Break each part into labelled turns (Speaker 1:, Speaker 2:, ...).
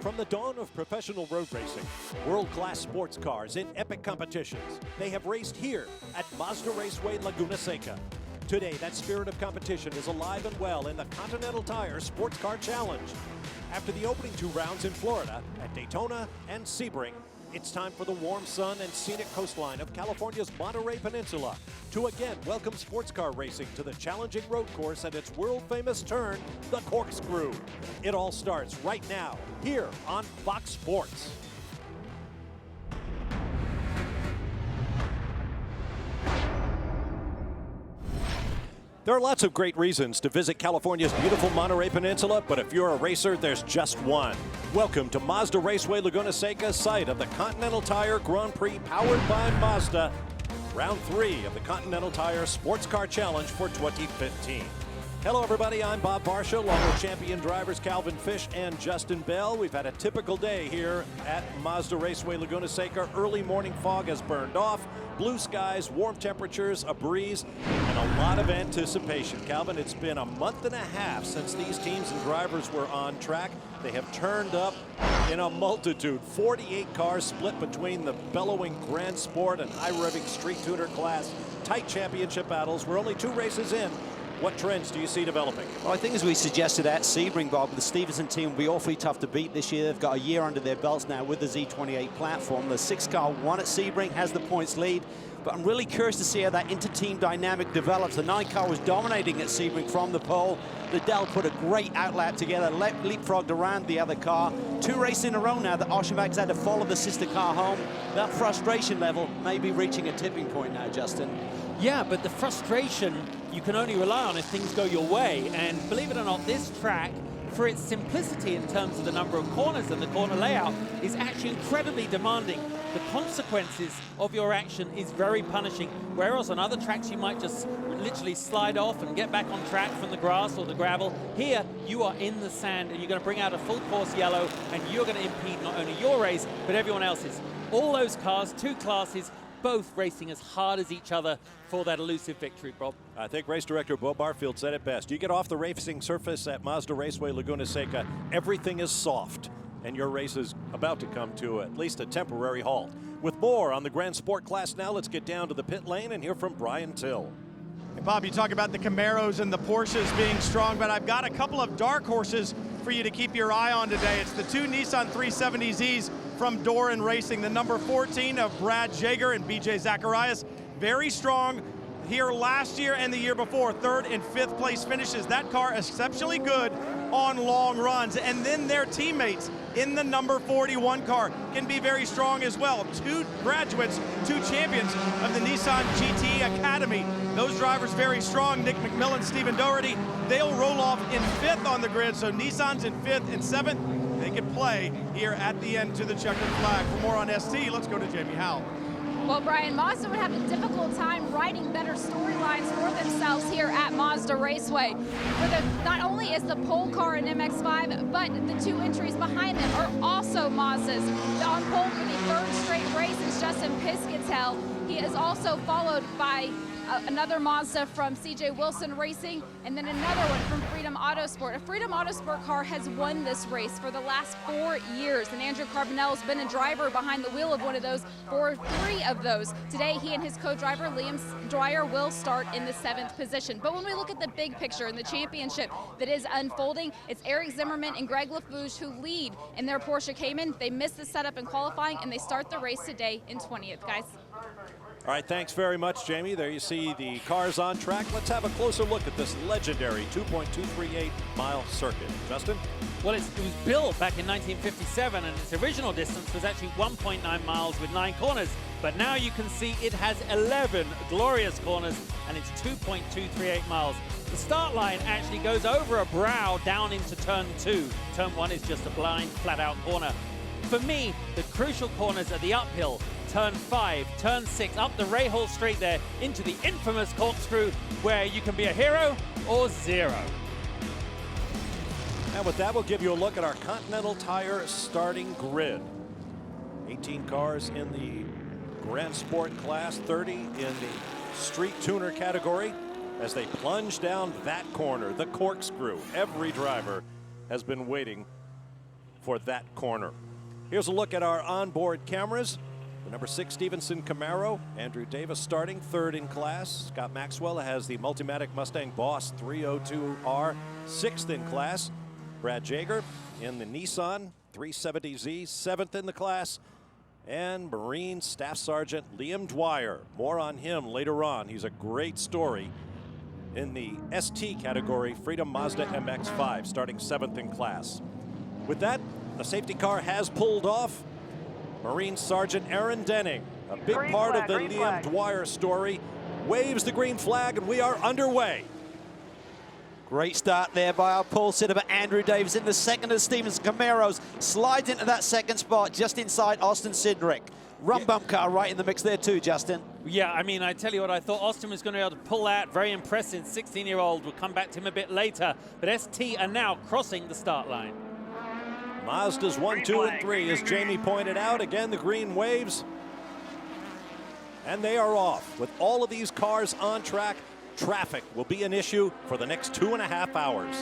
Speaker 1: From the dawn of professional road racing, world-class sports cars in epic competitions, they have raced here at Mazda Raceway Laguna Seca. Today, that spirit of competition is alive and well in the Continental Tire SportsCar Challenge. After the opening 2 rounds in Florida, at Daytona and Sebring, it's time for the warm sun and scenic coastline of California's Monterey Peninsula to again welcome sports car racing to the challenging road course at its world-famous turn, the Corkscrew. It all starts right now, here on Fox Sports. There are lots of great reasons to visit California's beautiful Monterey Peninsula, but if you're a racer, there's just one. Welcome to Mazda Raceway Laguna Seca, site of the Continental Tire Grand Prix powered by Mazda. Round 3 of the Continental Tire SportsCar Challenge for 2015. Hello everybody, I'm Bob Barsha, along with champion drivers Calvin Fish and Justin Bell. We've had a typical day here at Mazda Raceway Laguna Seca. Early morning fog has burned off, blue skies, warm temperatures, a breeze, and a lot of anticipation. Calvin, it's been a month and a half since these teams and drivers were on track. They have turned up in a multitude. 48 cars split between the bellowing Grand Sport and high-revving Street Tuner class. Tight championship battles. We're only 2 races in. What trends do you see developing?
Speaker 2: Well, I think as we suggested at Sebring, Bob, the Stevenson team will be awfully tough to beat this year. They've got a year under their belts now with the Z28 platform. The 6-car won at Sebring, has the points lead. But I'm really curious to see how that inter-team dynamic develops. The 9-car was dominating at Sebring from the pole. Liddell put a great outlap together, leapfrogged around the other car. 2 races in a row now that Oshimag's had to follow the sister car home. That frustration level may be reaching a tipping point now, Justin.
Speaker 3: Yeah, but the frustration you can only rely on if things go your way. And believe it or not, this track, for its simplicity in terms of the number of corners and the corner layout, is actually incredibly demanding. The consequences of your action is very punishing. Whereas on other tracks, you might just literally slide off and get back on track from the grass or the gravel. Here, you are in the sand and you're going to bring out a full course yellow and you're going to impede not only your race, but everyone else's. All those cars, 2 classes, both racing as hard as each other for that elusive victory, Bob.
Speaker 1: I think race director Bo Barfield said it best. You get off the racing surface at Mazda Raceway Laguna Seca, everything is soft, and your race is about to come to at least a temporary halt. With more on the Grand Sport class now, let's get down to the pit lane and hear from Brian Till.
Speaker 4: Hey Bob, you talk about the Camaros and the Porsches being strong, but I've got a couple of dark horses for you to keep your eye on today. It's the 2 Nissan 370Zs from Doran Racing. The number 14 of Brad Jaeger and BJ Zacharias. Very strong here last year and the year before. 3rd and 5th place finishes. That car exceptionally good on long runs. And then their teammates in the number 41 car can be very strong as well. 2 graduates, 2 champions of the Nissan GT Academy. Those drivers very strong. Nick McMillan, Stephen Doherty, they'll roll off in 5th on the grid. So Nissan's in 5th and 7th. They can play here at the end to the checkered flag. For more on ST, let's go to Jamie Howell.
Speaker 5: Well, Brian, Mazda would have a difficult time writing better storylines for themselves here at Mazda Raceway. Not only is the pole car an MX-5, but the 2 entries behind them are also Mazdas. On pole for the 3rd straight race is Justin Piscatell. He is also followed by another Mazda from CJ Wilson Racing, and then another one from Freedom Autosport. A Freedom Autosport car has won this race for the last 4 years, and Andrew Carbonell's been a driver behind the wheel of one of those for 3 of those. Today, he and his co-driver, Liam Dwyer, will start in the 7th position. But when we look at the big picture in the championship that is unfolding, it's Eric Zimmerman and Greg LaFouche who lead in their Porsche Cayman. They missed the setup in qualifying, and they start the race today in 20th, guys.
Speaker 1: All right, thanks very much, Jamie. There you see the cars on track. Let's have a closer look at this legendary 2.238-mile circuit. Justin?
Speaker 3: Well, it was built back in 1957, and its original distance was actually 1.9 miles with 9 corners. But now you can see it has 11 glorious corners, and it's 2.238 miles. The start line actually goes over a brow down into turn 2. Turn 1 is just a blind, flat-out corner. For me, the crucial corners are the uphill. Turn 5, turn 6, up the Rahal Straight there into the infamous corkscrew where you can be a hero or zero.
Speaker 1: And with that, we'll give you a look at our Continental Tire starting grid. 18 cars in the Grand Sport class, 30 in the Street Tuner category. As they plunge down that corner, the corkscrew, every driver has been waiting for that corner. Here's a look at our onboard cameras. The number 6 Stevenson Camaro, Andrew Davis starting third in class. Scott Maxwell has the Multimatic Mustang Boss 302R, sixth in class. Brad Jaeger in the Nissan 370Z, seventh in the class. And Marine Staff Sergeant Liam Dwyer. More on him later on. He's a great story in the ST category, Freedom Mazda MX-5, starting seventh in class. With that, the safety car has pulled off. Marine Sergeant Aaron Denning, a big part of the Liam Dwyer story, waves the green flag, and we are underway.
Speaker 2: Great start there by our pole sitter, but Andrew Davis in the second of Stevenson Camaros slides into that second spot just inside Austin Cindric. Run bump car right in the mix there too, Justin.
Speaker 3: Yeah, I mean, I tell you what, I thought Austin was going to be able to pull out. Very impressive 16-year-old. We'll come back to him a bit later. But ST are now crossing the start line.
Speaker 1: Mazda's 1, 2, and 3, as Jamie pointed out. Again, the green waves. And they are off. With all of these cars on track, traffic will be an issue for the next 2.5 hours.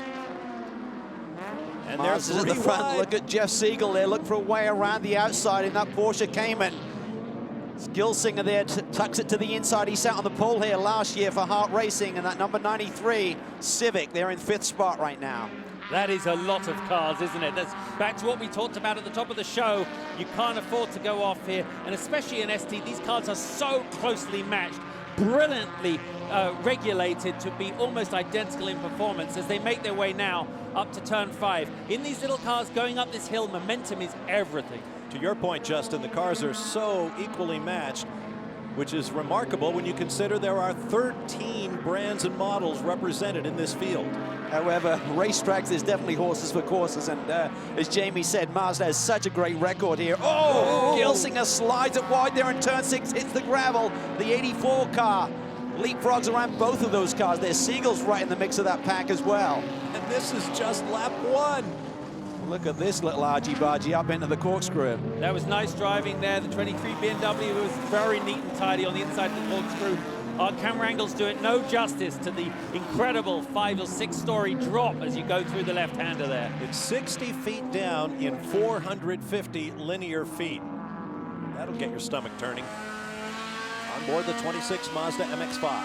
Speaker 1: And there's
Speaker 2: at the front. Look at Jeff Siegel there. Look for a way around the outside in that Porsche Cayman. Gilsinger there tucks it to the inside. He sat on the pole here last year for Hart Racing, and that number 93 Civic, they're in fifth spot right now.
Speaker 3: That is a lot of cars, isn't it? That's back to what we talked about at the top of the show. You can't afford to go off here, and especially in ST, these cars are so closely matched, brilliantly regulated to be almost identical in performance as they make their way now up to turn 5. In these little cars going up this hill, momentum is everything.
Speaker 1: To your point, Justin, the cars are so equally matched, which is remarkable when you consider there are 13 brands and models represented in this field.
Speaker 2: However, racetracks, there's definitely horses for courses, and as Jamie said, Mazda has such a great record here. Oh! Gilsinger slides it wide there in turn 6, hits the gravel. The 84 car leapfrogs around both of those cars. There's Siegel's right in the mix of that pack as well.
Speaker 1: And this is just lap 1.
Speaker 2: Look at this little argy-bargy up into the corkscrew.
Speaker 3: That was nice driving there. The 23 BMW was very neat and tidy on the inside of the corkscrew. Our camera angles do it no justice to the incredible 5 or 6 story drop as you go through the left-hander there.
Speaker 1: It's 60 feet down in 450 linear feet. That'll get your stomach turning. On board the 26 Mazda MX-5.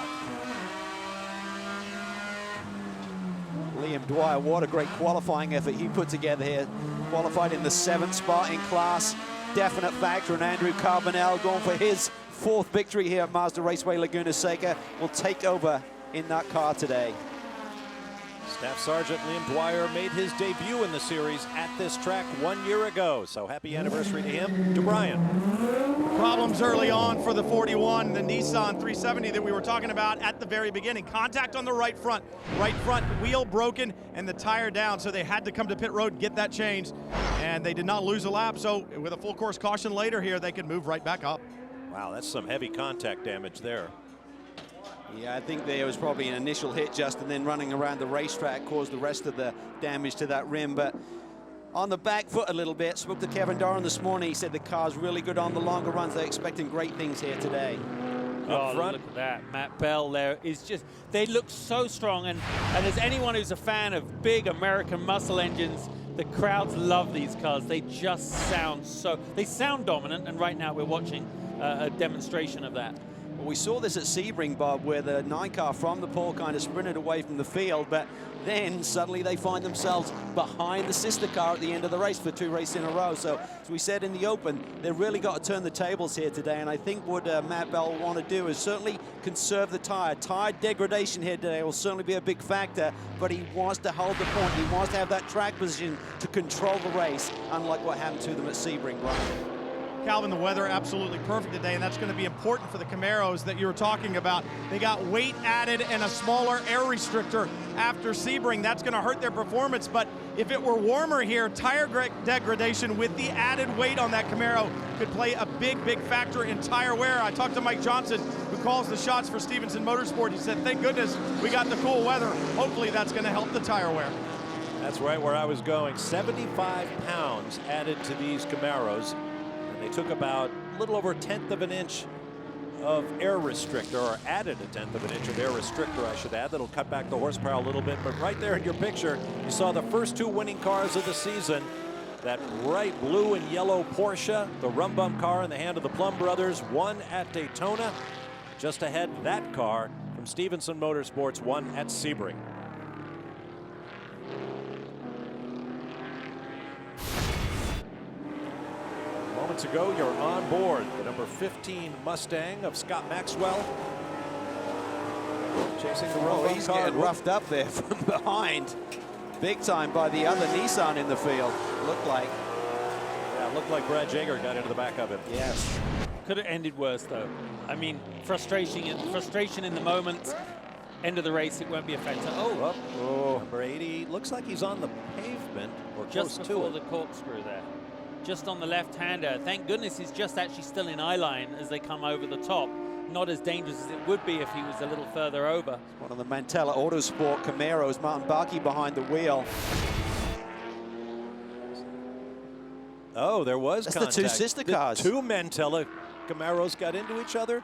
Speaker 2: Liam Dwyer, what a great qualifying effort he put together here. Qualified in the 7th spot in class. Definite factor, and Andrew Carbonell going for his 4th victory here at Mazda Raceway Laguna Seca will take over in that car today.
Speaker 1: Staff Sergeant Liam Dwyer made his debut in the series at this track 1 year ago. So happy anniversary to him. To Brian.
Speaker 4: Problems early on for the 41, the Nissan 370 that we were talking about at the very beginning. Contact on the right front wheel broken and the tire down, so they had to come to pit road and get that changed, and they did not lose a lap. So with a full course caution later here, they can move right back up.
Speaker 1: Wow, that's some heavy contact damage there.
Speaker 2: Yeah, I think there was probably an initial hit, Justin, then running around the racetrack caused the rest of the damage to that rim. But on the back foot a little bit, spoke to Kevin Doran this morning. He said the car's really good on the longer runs. They're expecting great things here today.
Speaker 3: Oh, look at that. Matt Bell there is just, they look so strong. And as anyone who's a fan of big American muscle engines, the crowds love these cars. They just sound so, they sound dominant. And right now we're watching a demonstration of that.
Speaker 2: Well, we saw this at Sebring, Bob, where the 9 car from the pole kind of sprinted away from the field, but then suddenly they find themselves behind the sister car at the end of the race for 2 races in a row. So, as we said in the open, they've really got to turn the tables here today, and I think what Matt Bell will want to do is certainly conserve the tire. Tire degradation here today will certainly be a big factor, but he wants to hold the point. He wants to have that track position to control the race, unlike what happened to them at Sebring, Brian.
Speaker 4: Calvin, the weather absolutely perfect today, and that's going to be important for the Camaros that you were talking about. They got weight added and a smaller air restrictor after Sebring. That's going to hurt their performance, but if it were warmer here, tire degradation with the added weight on that Camaro could play a big, big factor in tire wear. I talked to Mike Johnson, who calls the shots for Stevenson Motorsport. He said, thank goodness we got the cool weather. Hopefully that's going to help the tire wear.
Speaker 1: That's right where I was going. 75 pounds added to these Camaros. They took about a little over 1/10 of an inch of air restrictor, or added a 1/10 of an inch of air restrictor, I should add. That'll cut back the horsepower a little bit. But right there in your picture, you saw the first 2 winning cars of the season That bright blue and yellow Porsche, the rum bum car in the hand of the Plum brothers, won at Daytona. Just ahead, that car from Stevenson Motorsports won at Sebring. Moments ago, you're on board the number 15 Mustang of Scott Maxwell. Chasing the rum bum
Speaker 2: He's
Speaker 1: car.
Speaker 2: getting roughed up there from behind. Big time by the other Nissan in the field, looked like.
Speaker 1: Yeah, it looked like Brad Jager got into the back of it.
Speaker 2: Yes.
Speaker 3: Could have ended worse, though. I mean, frustration in the moment. End of the race, it won't be a factor. Oh,
Speaker 1: Number 80 looks like he's on the pavement or
Speaker 3: just
Speaker 1: close
Speaker 3: before
Speaker 1: to
Speaker 3: the
Speaker 1: it.
Speaker 3: corkscrew there. Just on the left-hander. Thank goodness he's just actually still in eye line as they come over the top. Not as dangerous as it would be if he was a little further over.
Speaker 2: One of the Mantella Autosport Camaros, Martin Barkey behind the wheel.
Speaker 1: Oh, there was
Speaker 2: That's
Speaker 1: contact.
Speaker 2: the two sister cars.
Speaker 1: The two Mantella Camaros got into each other.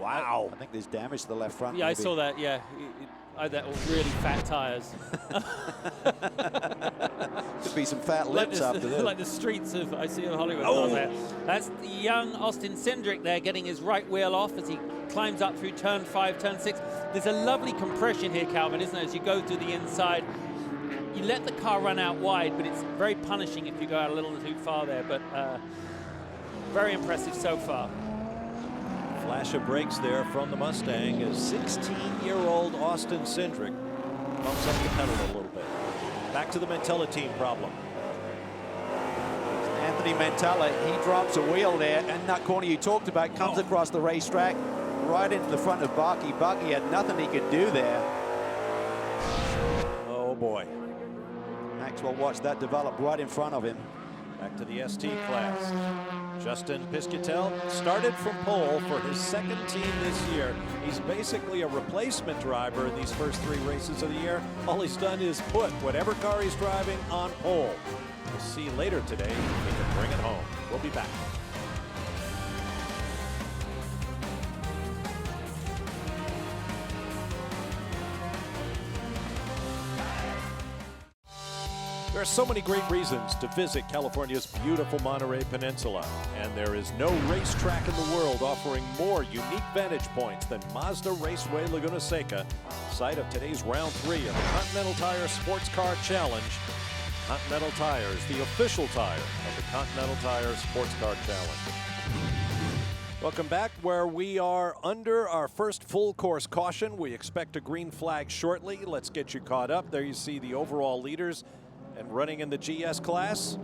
Speaker 1: Wow.
Speaker 2: I think there's damage to the left front.
Speaker 3: Yeah,
Speaker 2: maybe.
Speaker 3: I saw that, yeah. That was really fat tires.
Speaker 2: Could be some fat lips after this.
Speaker 3: Like the streets of Hollywood.
Speaker 1: Oh.
Speaker 3: There. That's the young Austin Cindric there getting his right wheel off as he climbs up through turn 5, turn 6. There's a lovely compression here, Calvin, isn't there? As you go through the inside, you let the car run out wide, but it's very punishing if you go out a little too far there. But very impressive so far.
Speaker 1: Flash of brakes there from the Mustang as 16-year-old Austin Cindric bumps up the pedal a little bit. Back to the Mantella team problem.
Speaker 2: Anthony Mantella, he drops a wheel there, and that corner you talked about comes across the racetrack right into the front of Barkey. Barkey had nothing he could do there.
Speaker 1: Oh boy.
Speaker 2: Maxwell watched that develop right in front of him.
Speaker 1: Back to the ST class. Justin Piscatel started from pole for his second team this year. He's basically a replacement driver in these first 3 races of the year. All he's done is put whatever car he's driving on pole. We'll see later today if he can bring it home. We'll be back. There are so many great reasons to visit California's beautiful Monterey Peninsula, and there is no racetrack in the world offering more unique vantage points than Mazda Raceway Laguna Seca, site of today's round 3 of the Continental Tire SportsCar Challenge. Continental Tire is the official tire of the Continental Tire SportsCar Challenge. Welcome back, where we are under our first full course caution. We expect a green flag shortly. Let's get you caught up. There you see the overall leaders. And running in the GS class,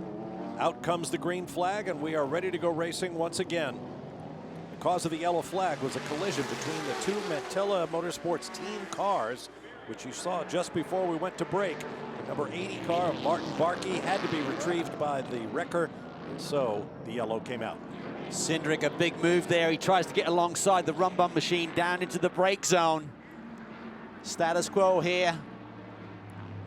Speaker 1: out comes the green flag, and we are ready to go racing once again. The cause of the yellow flag was a collision between the 2 Mantella Motorsports team cars, which you saw just before we went to break. The number 80 car of Martin Barkey had to be retrieved by the wrecker, and so the yellow came out.
Speaker 2: Cindric, a big move there. He tries to get alongside the rum bum machine down into the brake zone. Status quo here.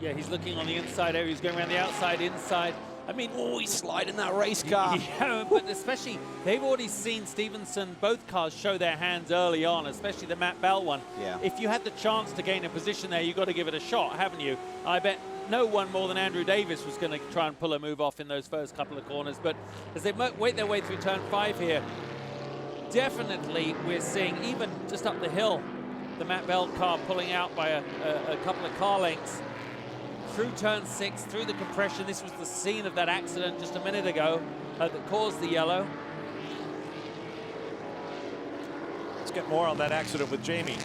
Speaker 3: Yeah, he's looking on the inside area. He's going around the outside, inside. I mean,
Speaker 2: He's sliding that race car.
Speaker 3: Yeah, but especially, they've already seen Stevenson, both cars show their hands early on, especially the Matt Bell one.
Speaker 2: Yeah.
Speaker 3: If you had the chance to gain a position there, you've got to give it a shot, haven't you? I bet no one more than Andrew Davis was going to try and pull a move off in those first couple of corners. But as they wait their way through turn 5 here, definitely we're seeing, even just up the hill, the Matt Bell car pulling out by a couple of car lengths. Through turn 6, through the compression. This was the scene of that accident just a minute ago that caused the yellow.
Speaker 1: Let's get more on that accident with Jamie.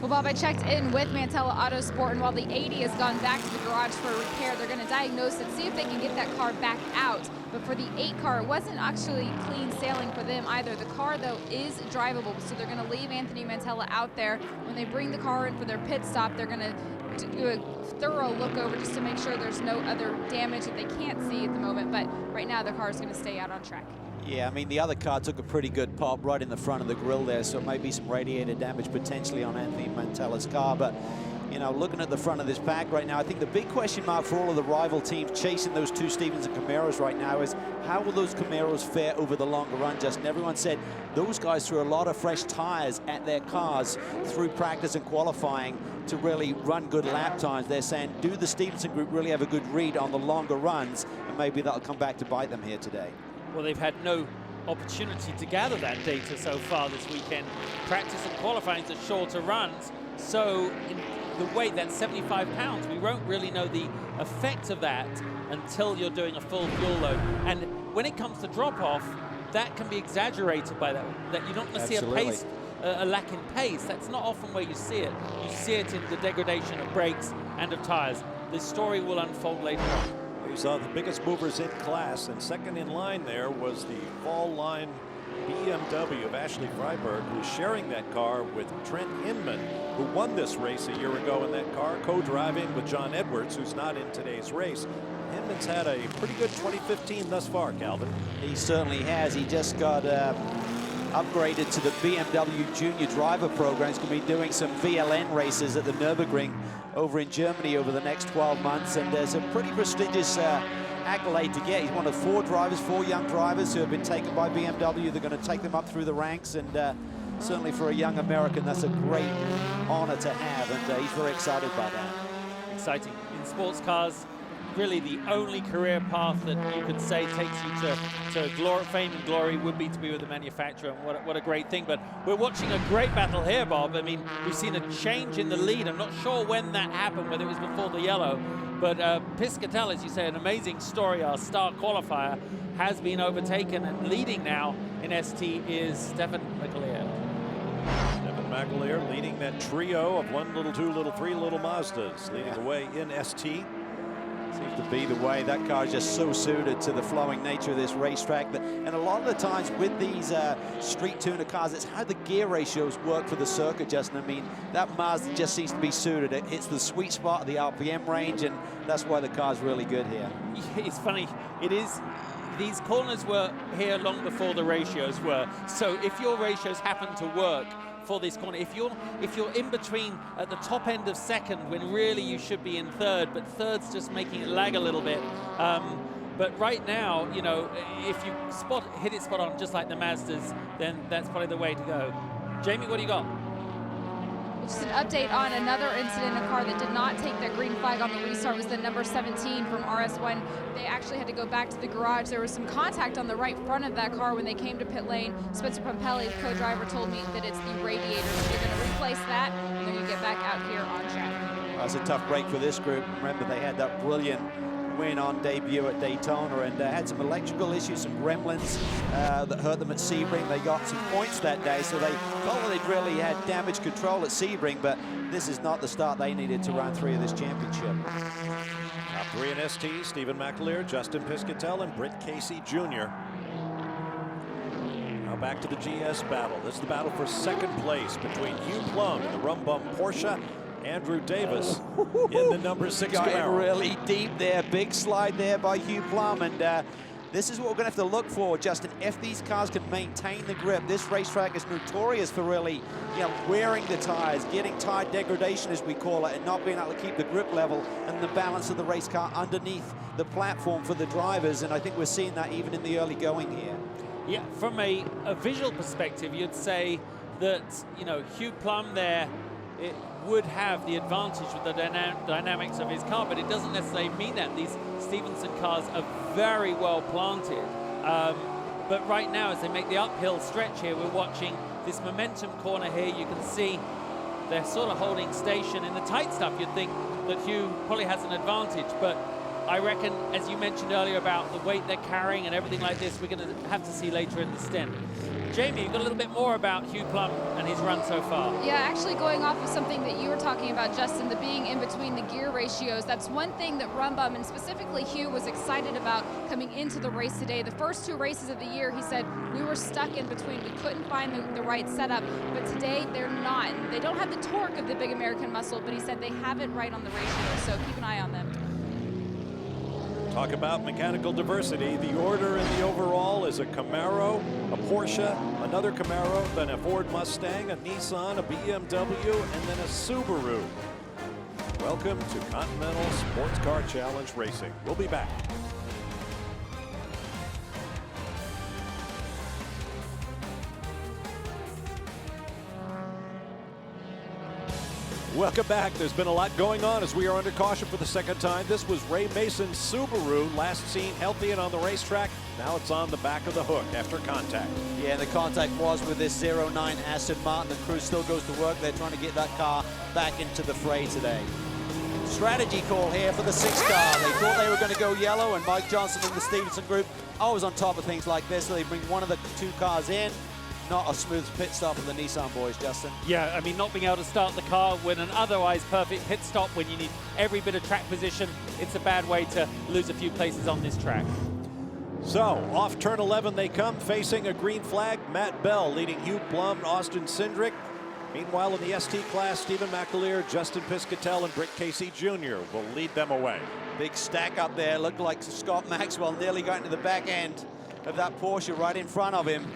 Speaker 5: Well, Bob, I checked in with Mantella Autosport, and while the 80 has gone back to the garage for a repair, they're going to diagnose it, see if they can get that car back out. But for the 8 car, it wasn't actually clean sailing for them either. The car, though, is drivable, so they're going to leave Anthony Mantella out there. When they bring the car in for their pit stop, they're going to do a thorough look over just to make sure there's no other damage that they can't see at the moment. But right now, the car is going to stay out on track.
Speaker 2: Yeah, I mean, the other car took a pretty good pop right in the front of the grille there, so maybe some radiator damage potentially on Anthony Mantella's car. But, you know, looking at the front of this pack right now, I think the big question mark for all of the rival teams chasing those 2 Stevenson Camaros right now is how will those Camaros fare over the longer run, Justin? Everyone said those guys threw a lot of fresh tires at their cars through practice and qualifying. to really run good lap times. They're saying, do the Stevenson group really have a good read on the longer runs? And maybe that'll come back to bite them here today.
Speaker 3: Well, they've had no opportunity to gather that data so far this weekend. Practice and qualifying are shorter runs, so in the weight, that's 75 pounds, we won't really know the effect of that until you're doing a full fuel load. And when it comes to drop-off, that can be exaggerated by that you're not going to see a lack in pace. That's not often where you see it. You see it in the degradation of brakes and of tires. The story will unfold later on.
Speaker 1: We saw the biggest movers in class, and second in line there was the fall line BMW of Ashley Freiberg, who's sharing that car with Trent Inman, who won this race a year ago in that car, co-driving with John Edwards, who's not in today's race. Inman's had a pretty good 2015 thus far, Calvin.
Speaker 2: He certainly has. He just got upgraded to the BMW Junior Driver Program. He's going to be doing some VLN races at the Nürburgring over in Germany over the next 12 months, and there's a pretty prestigious accolade to get. He's one of 4 young drivers who have been taken by BMW. They're going to take them up through the ranks, and certainly for a young American, that's a great honor to have, and he's very excited by that.
Speaker 3: Exciting. In sports cars, really the only career path that you could say takes you to fame and glory would be to be with the manufacturer, and what a great thing. But we're watching a great battle here, Bob. I mean, we've seen a change in the lead. I'm not sure when that happened, whether it was before the yellow, but Piscatell, as you say, an amazing story, our star qualifier, has been overtaken, and leading now in ST is Stefan McAleer.
Speaker 1: Stefan McAleer leading that trio of 1 little, 2 little, 3 little Mazdas, leading the way in ST.
Speaker 2: Seems to be the way. That car is just so suited to the flowing nature of this racetrack. And a lot of the times with these street tuner cars, it's how the gear ratios work for the circuit, Justin. I mean, that Mazda just seems to be suited. It hits the sweet spot of the RPM range, and that's why the car's really good here.
Speaker 3: It's funny. It is. These corners were here long before the ratios were. So if your ratios happen to work for this corner, if you're in between at the top end of second when really you should be in third, but third's just making it lag a little bit. But right now, you know, if you hit it spot on just like the Mazdas, then that's probably the way to go. Jamie, what do you got?
Speaker 5: Just an update on another incident. A car that did not take the green flag on the restart was the number 17 from RS1. They actually had to go back to the garage. There was some contact on the right front of that car when they came to pit lane. Spencer Pompelli, the co-driver, told me that it's the radiator. So they're going to replace that, and then you get back out here on track.
Speaker 2: That's a tough break for this group. Remember, they had that brilliant win on debut at Daytona, and had some electrical issues, some gremlins that hurt them at Sebring. They got some points that day, so they felt that they'd really had damage control at Sebring, but this is not the start they needed to round 3 of this championship.
Speaker 1: Top 3 in ST, Stephen McAleer, Justin Piscatell, and Britt Casey Jr. Now back to the GS battle. This is the battle for second place between Hugh Plum and the Rum Bum Porsche, Andrew Davis in the number 6
Speaker 2: Got
Speaker 1: Camaro.
Speaker 2: really deep there. Big slide there by Hugh Plum, and this is what we're going to have to look for, Justin. If these cars can maintain the grip, this racetrack is notorious for really, wearing the tires, getting tire degradation, as we call it, and not being able to keep the grip level and the balance of the race car underneath the platform for the drivers, and I think we're seeing that even in the early going here.
Speaker 3: Yeah, from a visual perspective, you'd say that, Hugh Plum there, it would have the advantage with the dynamics of his car, but it doesn't necessarily mean that. These Stevenson cars are very well planted. But right now, as they make the uphill stretch here, we're watching this momentum corner here. You can see they're sort of holding station. In the tight stuff, you'd think that Hugh probably has an advantage, but I reckon, as you mentioned earlier about the weight they're carrying and everything like this, we're going to have to see later in the stint. Jamie, you've got a little bit more about Hugh Plum and his run so far.
Speaker 5: Yeah, actually going off of something that you were talking about, Justin, the being in between the gear ratios. That's one thing that Rum Bum, and specifically Hugh, was excited about coming into the race today. The first 2 races of the year, he said, we were stuck in between. We couldn't find the right setup, but today they're not. They don't have the torque of the big American muscle, but he said they have it right on the ratio, so keep an eye on them.
Speaker 1: Talk about mechanical diversity. The order in the overall is a Camaro, a Porsche, another Camaro, then a Ford Mustang, a Nissan, a BMW, and then a Subaru. Welcome to Continental Sports Car Challenge Racing. We'll be back. Welcome back. There's been a lot going on as we are under caution for the second time. This was Ray Mason's Subaru, last seen healthy and on the racetrack. Now it's on the back of the hook after contact.
Speaker 2: Yeah, and the contact was with this 09 Aston Martin. The crew still goes to work. They're trying to get that car back into the fray today. Strategy call here for the 6 car. They thought they were going to go yellow, and Mike Johnson and the Stevenson group always on top of things like this. So they bring one of the 2 cars in. Not a smooth pit stop for the Nissan boys, Justin.
Speaker 3: Yeah, I mean, not being able to start the car with an otherwise perfect pit stop when you need every bit of track position, it's a bad way to lose a few places on this track.
Speaker 1: So, off turn 11 they come, facing a green flag. Matt Bell leading Hugh Blum, Austin Cindric. Meanwhile, in the ST class, Stephen McAleer, Justin Piscatell, and Britt Casey Jr. will lead them away.
Speaker 2: Big stack up there. Looked like Scott Maxwell nearly got into the back end of that Porsche right in front of him.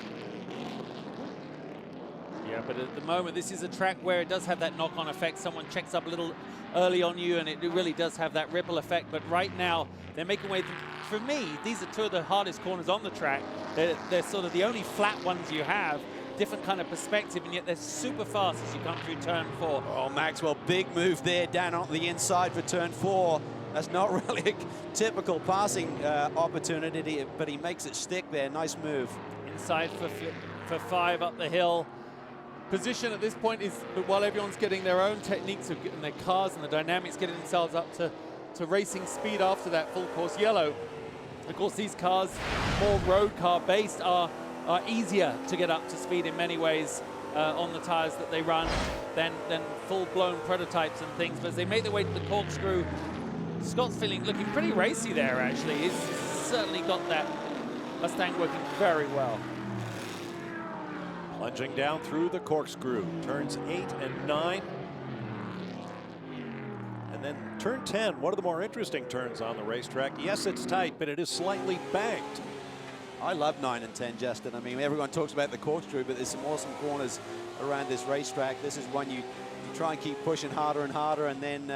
Speaker 3: Yeah, but at the moment, this is a track where it does have that knock-on effect. Someone checks up a little early on you, and it really does have that ripple effect. But right now, they're making way. For me, these are 2 of the hardest corners on the track. They're sort of the only flat ones you have. Different kind of perspective, and yet they're super fast as you come through turn 4.
Speaker 2: Oh, Maxwell, big move there down on the inside for turn 4. That's not really a typical passing opportunity, but he makes it stick there. Nice move.
Speaker 3: Inside for 5 up the hill. Position at this point is that while everyone's getting their own techniques of getting their cars and the dynamics, getting themselves up to racing speed after that full course yellow. Of course, these cars, more road car based, are easier to get up to speed in many ways on the tires that they run than full-blown prototypes and things. But as they make their way to the corkscrew, Scott's looking pretty racy there, actually. He's certainly got that Mustang working very well.
Speaker 1: Plunging down through the corkscrew, turns 8 and 9. And then turn 10, one of the more interesting turns on the racetrack. Yes, it's tight, but it is slightly banked.
Speaker 2: I love 9 and 10, Justin. I mean, everyone talks about the corkscrew, but there's some awesome corners around this racetrack. This is one you try and keep pushing harder and harder, and then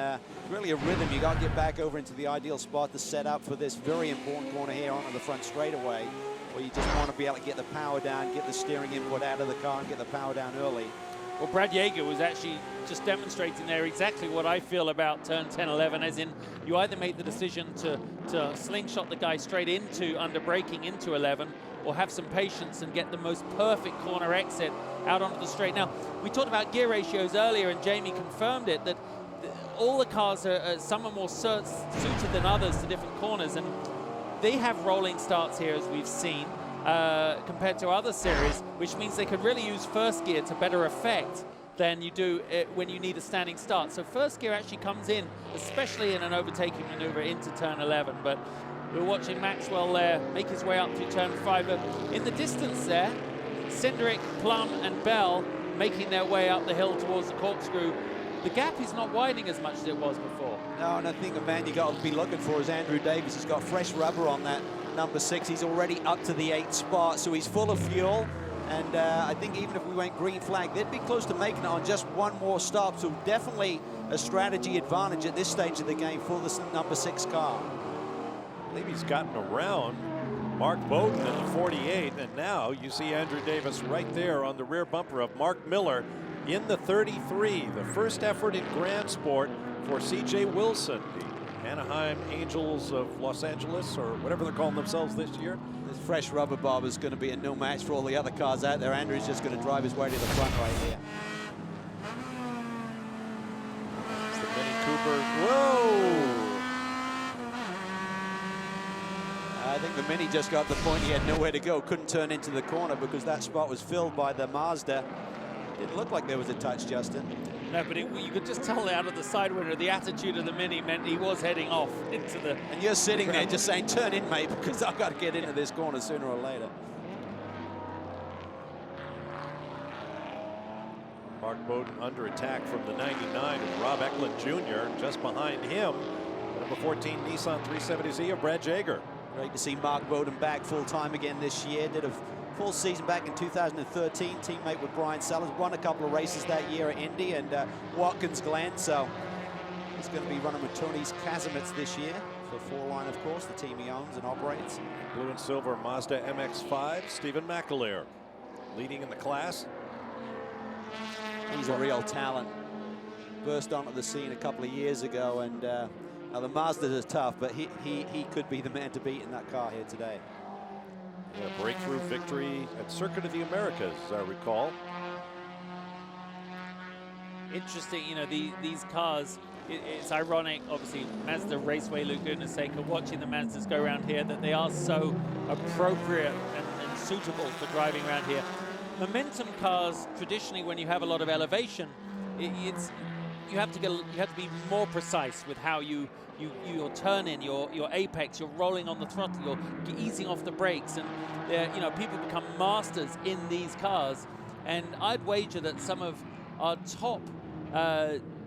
Speaker 2: really a rhythm. You got to get back over into the ideal spot to set up for this very important corner here onto the front straightaway, where you just want to be able to get the power down, get the steering input out of the car, and get the power down early.
Speaker 3: Well, Brad Yeager was actually just demonstrating there exactly what I feel about turn 10, 11, as in you either make the decision to slingshot the guy straight into under braking into 11, or have some patience and get the most perfect corner exit out onto the straight. Now, we talked about gear ratios earlier, and Jamie confirmed it, that all the cars are some are more suited than others to different corners, and they have rolling starts here, as we've seen, compared to other series, which means they could really use first gear to better effect than you do when you need a standing start. So first gear actually comes in, especially in an overtaking maneuver into turn 11. But we're watching Maxwell there make his way up through turn 5. But in the distance there, Cindric, Plum, and Bell making their way up the hill towards the corkscrew. The gap is not widening as much as it was before.
Speaker 2: No, and I think the man you got to be looking for is Andrew Davis. He's got fresh rubber on that number 6. He's already up to the 8th spot, so he's full of fuel. And I think even if we went green flag, they'd be close to making it on just one more stop. So definitely a strategy advantage at this stage of the game for this number 6 car.
Speaker 1: I believe he's gotten around Mark Bowden in the 48, and now you see Andrew Davis right there on the rear bumper of Mark Miller in the 33, the first effort in Grand Sport for C.J. Wilson, the Anaheim Angels of Los Angeles, or whatever they're calling themselves this year.
Speaker 2: This fresh rubber, Bob, is going to be a no match for all the other cars out there. Andrew's just going to drive his way to the front right here.
Speaker 1: It's the Mini Cooper. Whoa!
Speaker 2: I think the Mini just got to the point he had nowhere to go, couldn't turn into the corner because that spot was filled by the Mazda. Didn't look like there was a touch, Justin.
Speaker 3: No, but you could just tell out of the side window, the attitude of the Mini meant he was heading off into the...
Speaker 2: And you're sitting there just saying, turn in, mate, because I've got to get into this corner sooner or later.
Speaker 1: Mark Bowden under attack from the 99 of Rob Eklund Jr. Just behind him, number 14 Nissan 370Z of Brad Yeager.
Speaker 2: Great to see Mark Bowden back full-time again this year. Did a full season back in 2013, teammate with Brian Sellers, won a couple of races that year at Indy and Watkins Glen, so he's going to be running with Tony's Kazimits this year for Four-Line, of course, the team he owns and operates.
Speaker 1: Blue and silver Mazda MX-5, Stephen McAleer leading in the class.
Speaker 2: He's a real talent. burst onto the scene a couple of years ago, and now the Mazdas are tough, but he could be the man to beat in that car here today.
Speaker 1: A breakthrough victory at Circuit of the Americas, as I recall.
Speaker 3: Interesting, you know, these cars, it's ironic, obviously, Mazda Raceway Laguna Seca, watching the Mazdas go around here, that they are so appropriate and suitable for driving around here. Momentum cars, traditionally, when you have a lot of elevation, you have to be more precise with how your turn in, your apex, you're rolling on the throttle, you're easing off the brakes, and you know, people become masters in these cars. And I'd wager that some of our top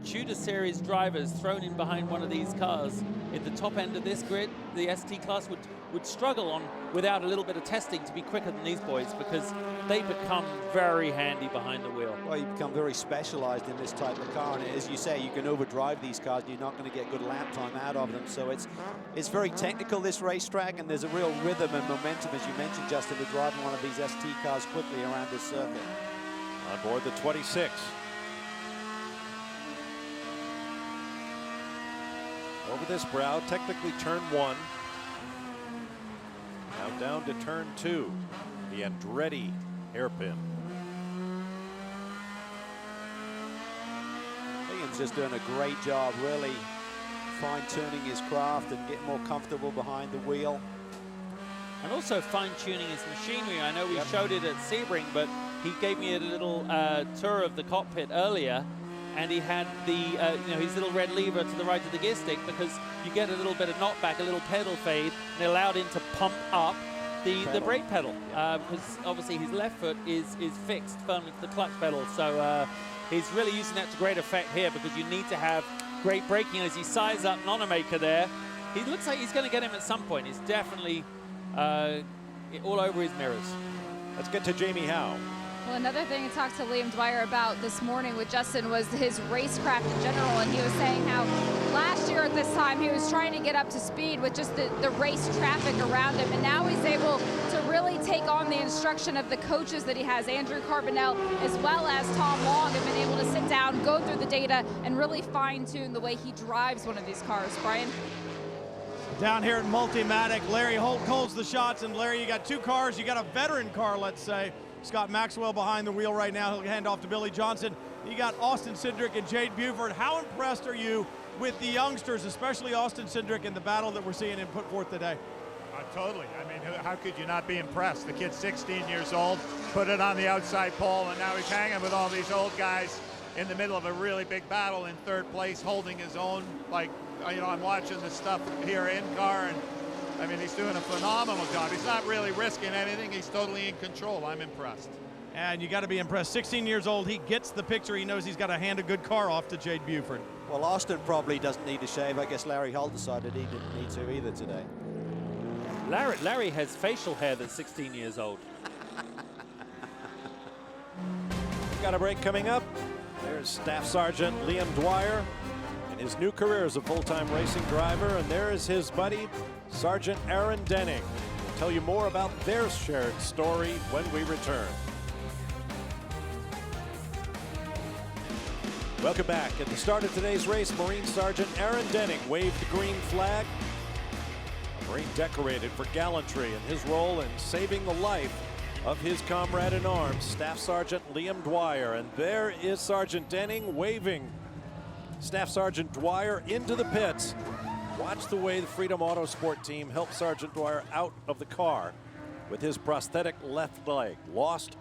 Speaker 3: Tudor Series drivers thrown in behind one of these cars in the top end of this grid, the ST class, would struggle on without a little bit of testing to be quicker than these boys, because they become very handy behind the wheel.
Speaker 2: Well, you become very specialized in this type of car, and as you say, you can overdrive these cars and you're not going to get good lap time out of them. So it's very technical, this racetrack, and there's a real rhythm and momentum, as you mentioned, Justin, with driving one of these ST cars quickly around this circuit.
Speaker 1: On board the 26. Over this brow, technically turn 1. Now down to turn 2, the Andretti hairpin.
Speaker 2: Liam's just doing a great job, really fine-tuning his craft and getting more comfortable behind the wheel.
Speaker 3: And also fine-tuning his machinery. I know we showed it at Sebring, but he gave me a little tour of the cockpit earlier, and he had the you know, his little red lever to the right of the gear stick, because you get a little bit of knockback, a little pedal fade, and it allowed him to pump up the brake pedal, because obviously his left foot is fixed firmly to the clutch pedal. So he's really using that to great effect here, because you need to have great braking. As he size up Nonamaker there, he looks like he's going to get him at some point. He's definitely all over his mirrors.
Speaker 1: Let's get to Jamie Howe.
Speaker 5: Well, another thing I talked to Liam Dwyer about this morning with Justin was his racecraft in general, and he was saying how last year at this time he was trying to get up to speed with just the race traffic around him, and now he's able to really take on the instruction of the coaches that he has. Andrew Carbonell as well as Tom Long have been able to sit down, go through the data, and really fine-tune the way he drives one of these cars. Brian?
Speaker 4: Down here at Multimatic, Larry Holt calls the shots, and Larry, you got two cars. You got a veteran car, let's say. Scott Maxwell behind the wheel right now. He'll hand off to Billy Johnson. You got Austin Cindric and Jade Buford. How impressed are you with the youngsters, especially Austin Cindric, in the battle that we're seeing him put forth today?
Speaker 6: Totally. I mean, how could you not be impressed? The kid's 16 years old, put it on the outside pole, and now he's hanging with all these old guys in the middle of a really big battle in third place, holding his own. Like, you know, I'm watching this stuff here in car, and I mean, he's doing a phenomenal job. He's not really risking anything. He's totally in control. I'm impressed.
Speaker 4: And you got to be impressed. 16 years old, he gets the picture. He knows he's got to hand a good car off to Jade Buford.
Speaker 2: Well, Austin probably doesn't need to shave. I guess Larry Holt decided he didn't need to either today.
Speaker 3: Larry has facial hair that's 16 years old.
Speaker 1: Got a break coming up. There's Staff Sergeant Liam Dwyer in his new career as a full-time racing driver, and there is his buddy, Sergeant Aaron Denning. We'll tell you more about their shared story when we return. Welcome back. At the start of today's race, Marine Sergeant Aaron Denning waved the green flag. A Marine decorated for gallantry in his role in saving the life of his comrade in arms, Staff Sergeant Liam Dwyer. And there is Sergeant Denning waving Staff Sergeant Dwyer into the pits. Watch the way the Freedom Autosport team helped Sergeant Dwyer out of the car with his prosthetic left leg, lost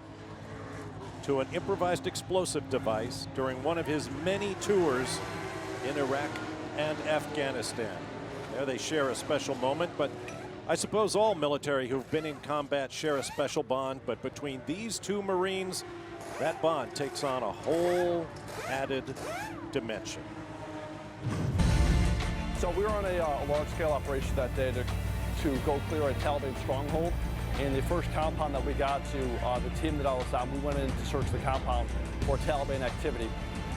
Speaker 1: to an improvised explosive device during one of his many tours in Iraq and Afghanistan. There they share a special moment, but I suppose all military who've been in combat share a special bond, but between these two Marines, that bond takes on a whole added dimension.
Speaker 7: So we were on a large-scale operation that day to go clear a Taliban stronghold. And the first compound that we got to, the team that I was on, we went in to search the compound for Taliban activity.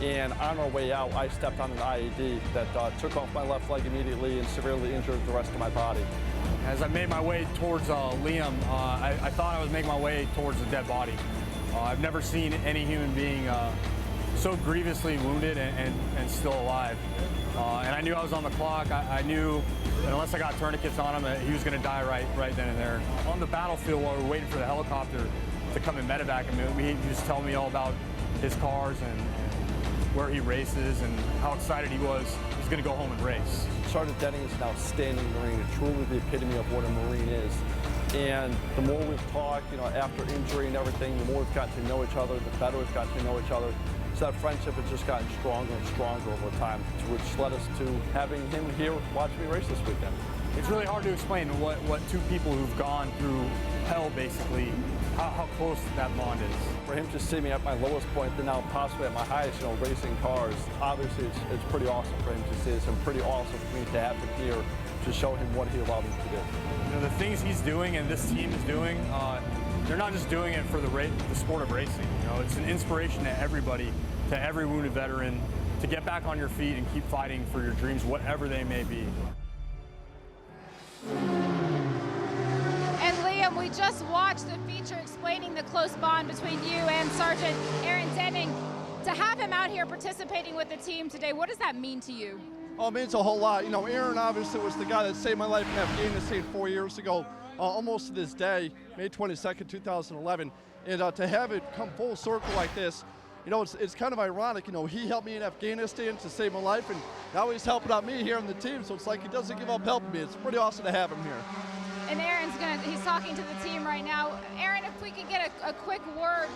Speaker 7: And on our way out, I stepped on an IED that took off my left leg immediately and severely injured the rest of my body.
Speaker 8: As I made my way towards Liam, I thought I was making my way towards a dead body. I've never seen any human being so grievously wounded and still alive. And I knew I was on the clock. I knew that unless I got tourniquets on him, that he was going to die right then and there. On the battlefield, while we were waiting for the helicopter to come and medevac him, he was telling me all about his cars and where he races and how excited he was. He's going to go home and race.
Speaker 7: Sergeant Denning is an outstanding Marine, truly the epitome of what a Marine is. And the more we've talked, after injury and everything, the more we've gotten to know each other, the better we've gotten to know each other. So that friendship has just gotten stronger and stronger over time, which led us to having him here watching me race this weekend.
Speaker 8: It's really hard to explain what two people who've gone through hell, basically, how close that bond is.
Speaker 7: For him to see me at my lowest point, then now possibly at my highest, racing cars, obviously it's pretty awesome for him to see this, and pretty awesome for me to have him here to show him what he allowed me to do.
Speaker 8: The things he's doing and this team is doing, they're not just doing it for the sport of racing. It's an inspiration to everybody, to every wounded veteran, to get back on your feet and keep fighting for your dreams, whatever they may be.
Speaker 5: And Liam, we just watched the feature explaining the close bond between you and Sergeant Aaron Denning. To have him out here participating with the team today, what does that mean to you?
Speaker 9: Oh, it means a whole lot. Aaron obviously was the guy that saved my life in Afghanistan 4 years ago, almost to this day, May 22nd, 2011. And to have it come full circle like this, it's kind of ironic. He helped me in Afghanistan to save my life, and now he's helping out me here on the team. So it's like he doesn't give up helping me. It's pretty awesome to have him here.
Speaker 5: And he's talking to the team right now. Aaron, if we could get a quick word.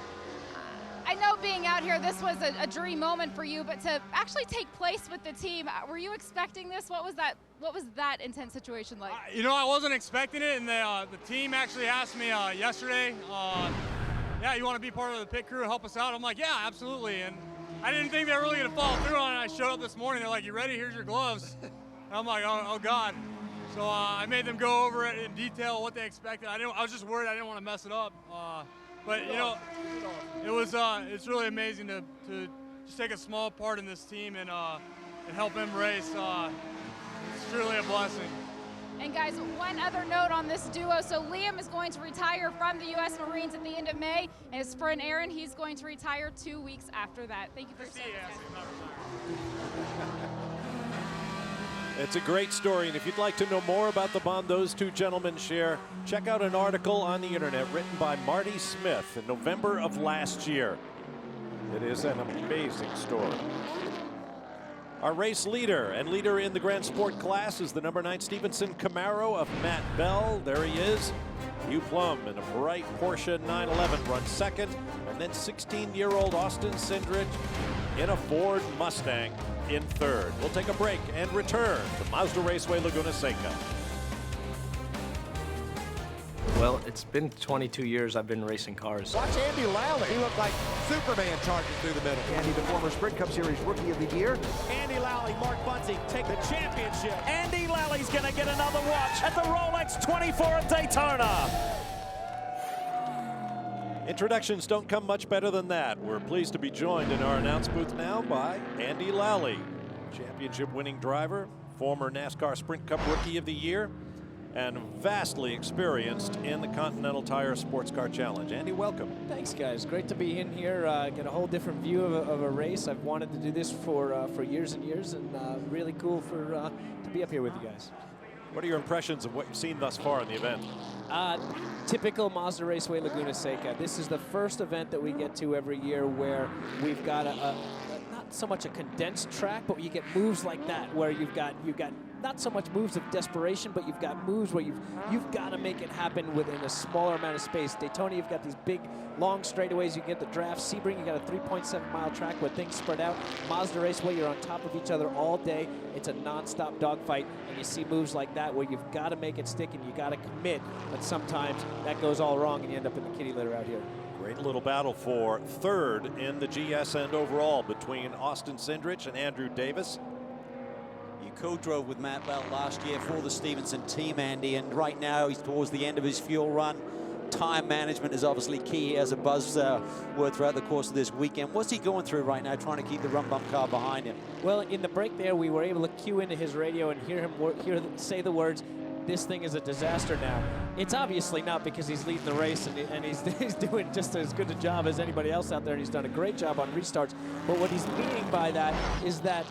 Speaker 5: I know being out here, this was a dream moment for you, but to actually take place with the team, were you expecting this? What was that intense situation like?
Speaker 10: I wasn't expecting it, and the team actually asked me yesterday, yeah, you want to be part of the pit crew and help us out? I'm like, yeah, absolutely. And I didn't think they were really going to follow through on it. I showed up this morning. They're like, you ready? Here's your gloves. And I'm like, oh God. So I made them go over it in detail, what they expected. I was just worried I didn't want to mess it up. But it's really amazing to just take a small part in this team and help him race. It's truly a blessing.
Speaker 5: And guys, one other note on this duo. So Liam is going to retire from the U.S. Marines at the end of May, and his friend Aaron, he's going to retire 2 weeks after that. Thank you for saying that.
Speaker 1: It's a great story, and if you'd like to know more about the bond those two gentlemen share, check out an article on the internet written by Marty Smith in November of last year. It is an amazing story. Our race leader and leader in the Grand Sport class is the number 9 Stevenson Camaro of Matt Bell. There he is. Hugh Plum in a bright Porsche 911 runs second, and then 16-year-old Austin Cindrich in a Ford Mustang in third. We'll take a break and return to Mazda Raceway Laguna Seca.
Speaker 11: Well, it's been 22 years I've been racing cars.
Speaker 12: Watch Andy Lally. He looked like Superman charging through the middle. Andy, the former Sprint Cup Series Rookie of the Year.
Speaker 13: Andy Lally, Mark Bunting take the championship. Andy Lally's going to get another watch at the Rolex 24 at Daytona.
Speaker 1: Introductions don't come much better than that. We're pleased to be joined in our announce booth now by Andy Lally, championship-winning driver, former NASCAR Sprint Cup Rookie of the Year, and vastly experienced in the Continental Tire SportsCar Challenge. Andy, welcome.
Speaker 14: Thanks, guys. Great to be in here. Get a whole different view of a race. I've wanted to do this for years and years, and really cool to be up here with you guys.
Speaker 1: What are your impressions of what you've seen thus far in the event?
Speaker 14: Typical Mazda Raceway Laguna Seca. This is the first event that we get to every year where we've got not so much a condensed track, but you get moves like that where you've got not so much moves of desperation, but you've got moves where you've got to make it happen within a smaller amount of space. Daytona, you've got these big, long straightaways. You get the draft. Sebring, you got a 3.7-mile track where things spread out. Mazda Raceway, you're on top of each other all day. It's a non-stop dogfight, and you see moves like that where you've got to make it stick and you got to commit, but sometimes that goes all wrong and you end up in the kitty litter out here.
Speaker 1: Great little battle for third in the GS and overall between Austin Cindrich and Andrew Davis.
Speaker 2: You co-drove with Matt Bell last year for the Stevenson team, Andy, and right now he's towards the end of his fuel run. Time management is obviously key. He has a buzzword throughout the course of this weekend. What's he going through right now, trying to keep the run bump car behind him?
Speaker 14: Well, in the break there, we were able to cue into his radio and hear him say the words, "This thing is a disaster now." It's obviously not, because he's leading the race and he's doing just as good a job as anybody else out there, and he's done a great job on restarts. But what he's meaning by that is that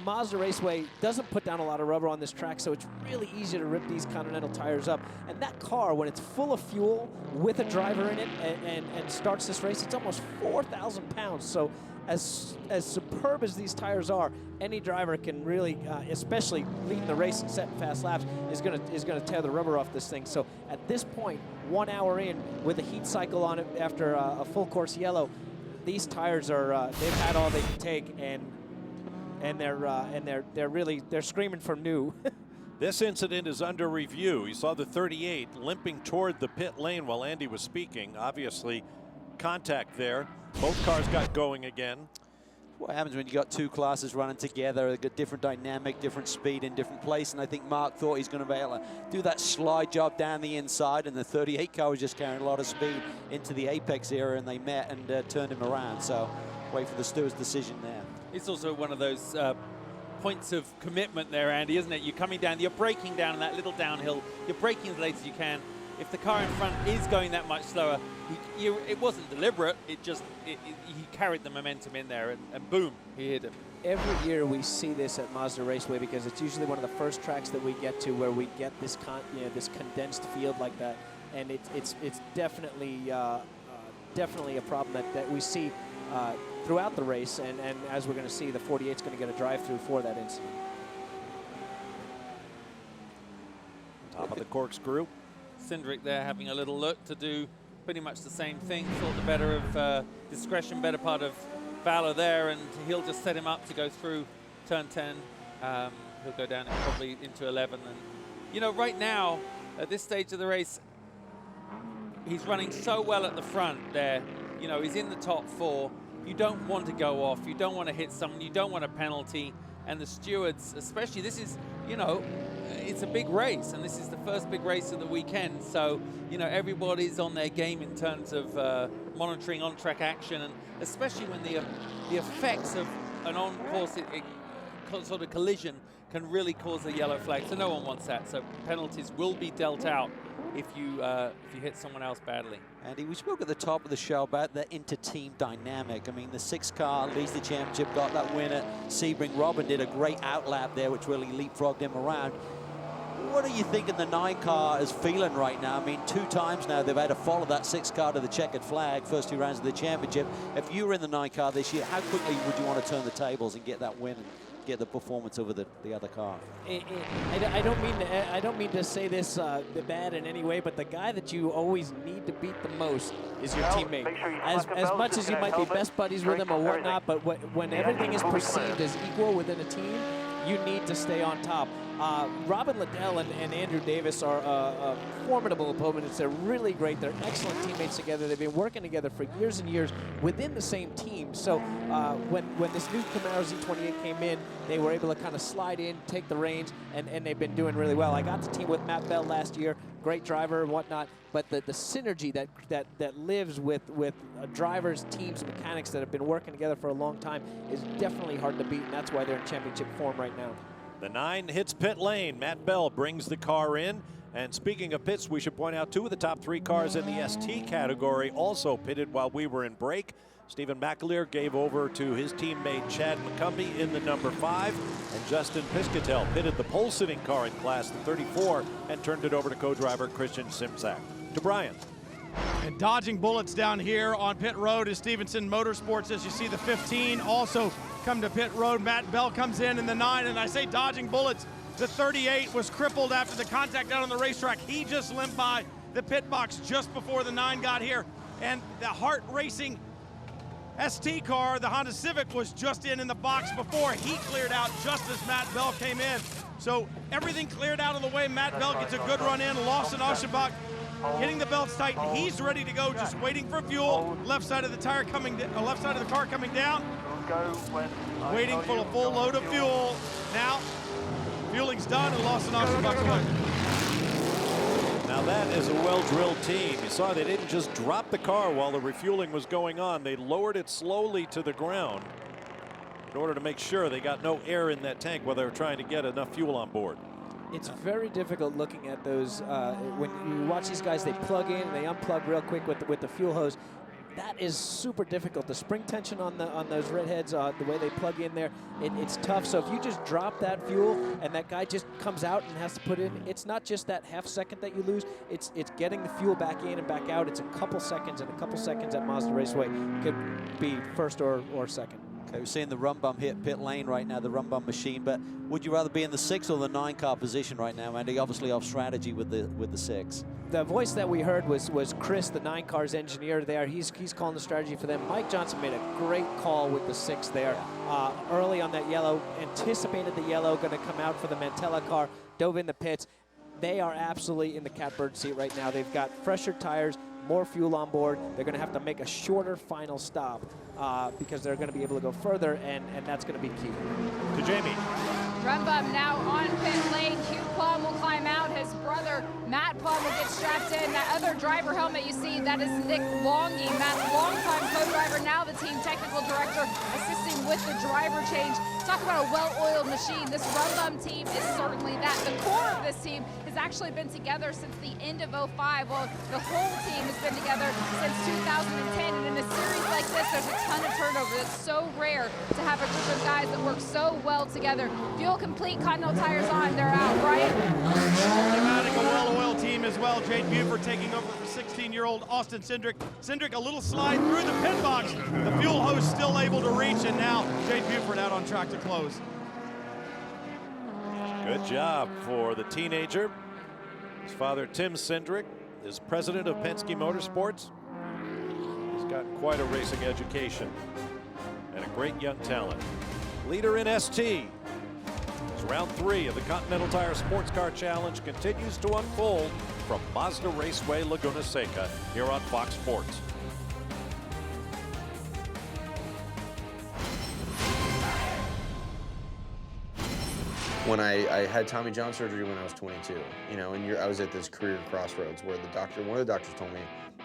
Speaker 14: Mazda Raceway doesn't put down a lot of rubber on this track, so it's really easy to rip these Continental tires up. And that car, when it's full of fuel with a driver in it and starts this race, it's almost 4,000 pounds. So as superb as these tires are, any driver can really, especially leading the race and setting fast laps, is gonna tear the rubber off this thing. So at this point, 1 hour in with a heat cycle on it after a full course yellow, these tires are they've had all they can take, and they're screaming for new.
Speaker 1: This incident is under review. You saw the 38 limping toward the pit lane while Andy was speaking. Obviously, contact there. Both cars got going again.
Speaker 2: What happens when you got two classes running together? They've got different dynamic, different speed in different place, and I think Mark thought he's going to be able to do that slide job down the inside, and the 38 car was just carrying a lot of speed into the apex area, and they met and turned him around. So wait for the steward's decision there.
Speaker 3: It's also one of those points of commitment there, Andy, isn't it? You're coming down, you're braking down in that little downhill, you're braking as late as you can. If the car in front is going that much slower, it wasn't deliberate, he carried the momentum in there, and boom, he hit him.
Speaker 14: Every year we see this at Mazda Raceway, because it's usually one of the first tracks that we get to where we get this this condensed field like that, and it's definitely definitely a problem that we see throughout the race, and as we're going to see, the 48 is going to get a drive-through for that incident.
Speaker 1: Top of the corkscrew.
Speaker 3: Cindric there having a little look to do pretty much the same thing. Thought the better of discretion, better part of valor there, and he'll just set him up to go through turn 10. He'll go down probably into 11. And you know, right now at this stage of the race, he's running so well at the front there. You know, he's in the top 4. You don't want to go off. You don't want to hit someone. You don't want a penalty. And the stewards, especially, this is, you know, it's a big race, and this is the first big race of the weekend. So, you know, everybody's on their game in terms of monitoring on-track action, and especially when the effects of an on-course sort of collision can really cause a yellow flag. So no one wants that. So penalties will be dealt out if you hit someone else badly.
Speaker 2: Andy, we spoke at the top of the show about the inter-team dynamic. I mean, the 6 car leads the championship, got that win at Sebring. Robin did a great outlap there, which really leapfrogged him around. What are you thinking the 9 car is feeling right now? I mean, 2 times now they've had to follow that 6 car to the checkered flag, first 2 rounds of the championship. If you were in the 9 car this year, how quickly would you want to turn the tables and get that win and get the performance over the other car?
Speaker 14: I don't mean to say this bad in any way, but the guy that you always need to beat the most is your teammate. As much as you might be best buddies with him or whatnot, but when everything is perceived as equal within a team, you need to stay on top. Robin Liddell and Andrew Davis are formidable opponents. They're really great. They're excellent teammates together. They've been working together for years and years within the same team. So when this new Camaro Z28 came in, they were able to kind of slide in, take the reins, and they've been doing really well. I got to team with Matt Bell last year, great driver and whatnot, but the synergy that lives with drivers, teams, mechanics that have been working together for a long time is definitely hard to beat, and that's why they're in championship form right now.
Speaker 1: The 9 hits pit lane. Matt Bell brings the car in. And speaking of pits, we should point out 2 of the top 3 cars in the ST category also pitted while we were in break. Stephen McAleer gave over to his teammate Chad McCumbee in the number 5. And Justin Piscatel pitted the pole-sitting car in class, the 34, and turned it over to co-driver Christian Simzak. To Brian.
Speaker 4: And dodging bullets down here on pit road is Stevenson Motorsports. As you see, the 15 also come to pit road. Matt Bell comes in the 9, and I say dodging bullets. The 38 was crippled after the contact out on the racetrack. He just limped by the pit box just before the 9 got here. And the Hart Racing ST car, the Honda Civic, was just in the box before he cleared out just as Matt Bell came in. So everything cleared out of the way. Matt Bell gets a good run in. Lawson Aschenbach hitting the belts tight. He's ready to go, just waiting for fuel. Left side of the tire coming, left side of the car coming down. Waiting for a full load of fuel. Now, fueling's done, and Lawson Aschenbach's away.
Speaker 1: Now that is a well-drilled team. You saw they didn't just drop the car while the refueling was going on. They lowered it slowly to the ground in order to make sure they got no air in that tank while they were trying to get enough fuel on board.
Speaker 14: It's very difficult looking at those. When you watch these guys, they plug in and they unplug real quick with the fuel hose. That is super difficult. The spring tension on those redheads, the way they plug in there, it's tough. So if you just drop that fuel and that guy just comes out and has to put in, it's not just that half second that you lose. It's getting the fuel back in and back out. It's a couple seconds, and a couple seconds at Mazda Raceway could be first or second.
Speaker 2: Okay, we're seeing the run bum hit pit lane right now, the run bum machine. But would you rather be in the 6 or the 9 car position right now, Andy? Obviously off strategy with the 6.
Speaker 14: The voice that we heard was Chris, the 9 cars engineer there. He's calling the strategy for them. Mike Johnson made a great call with the 6 there. Early on that yellow, anticipated the yellow going to come out for the Mantella car, dove in the pits. They are absolutely in the catbird seat right now. They've got fresher tires, more fuel on board. They're going to have to make a shorter final stop because they're going to be able to go further, and that's going to be key.
Speaker 1: To Jamie.
Speaker 5: Run bum now on pit lane. Hugh Plum will climb out. His brother, Matt Plum, will get strapped in. That other driver helmet you see, that is Nick Longy. Matt's longtime co-driver, now the team technical director, assisting with the driver change. Talk about a well-oiled machine. This Run Bum team is certainly that. The core of this team has actually been together since the end of '05. Well, the whole team has been together since 2010. And in a series like this, there's a ton of turnover. It's so rare to have a group of guys that work so well together. Fuel complete, Continental tires on, they're out. Brian?
Speaker 4: Thematic, a well-oiled team as well. Jade Buford taking over for 16-year-old Austin Cindric. Cindric, a little slide through the pit box. The fuel hose still able to reach, and now Jade Buford out on track to close.
Speaker 1: Good job for the teenager. His father, Tim Cindric, is president of Penske Motorsports. He's got quite a racing education and a great young talent. Leader in ST. As round 3 of the Continental Tire SportsCar Challenge continues to unfold from Mazda Raceway Laguna Seca here on Fox Sports.
Speaker 15: When I had Tommy John surgery when I was 22, you know, and I was at this career crossroads where one of the doctors told me,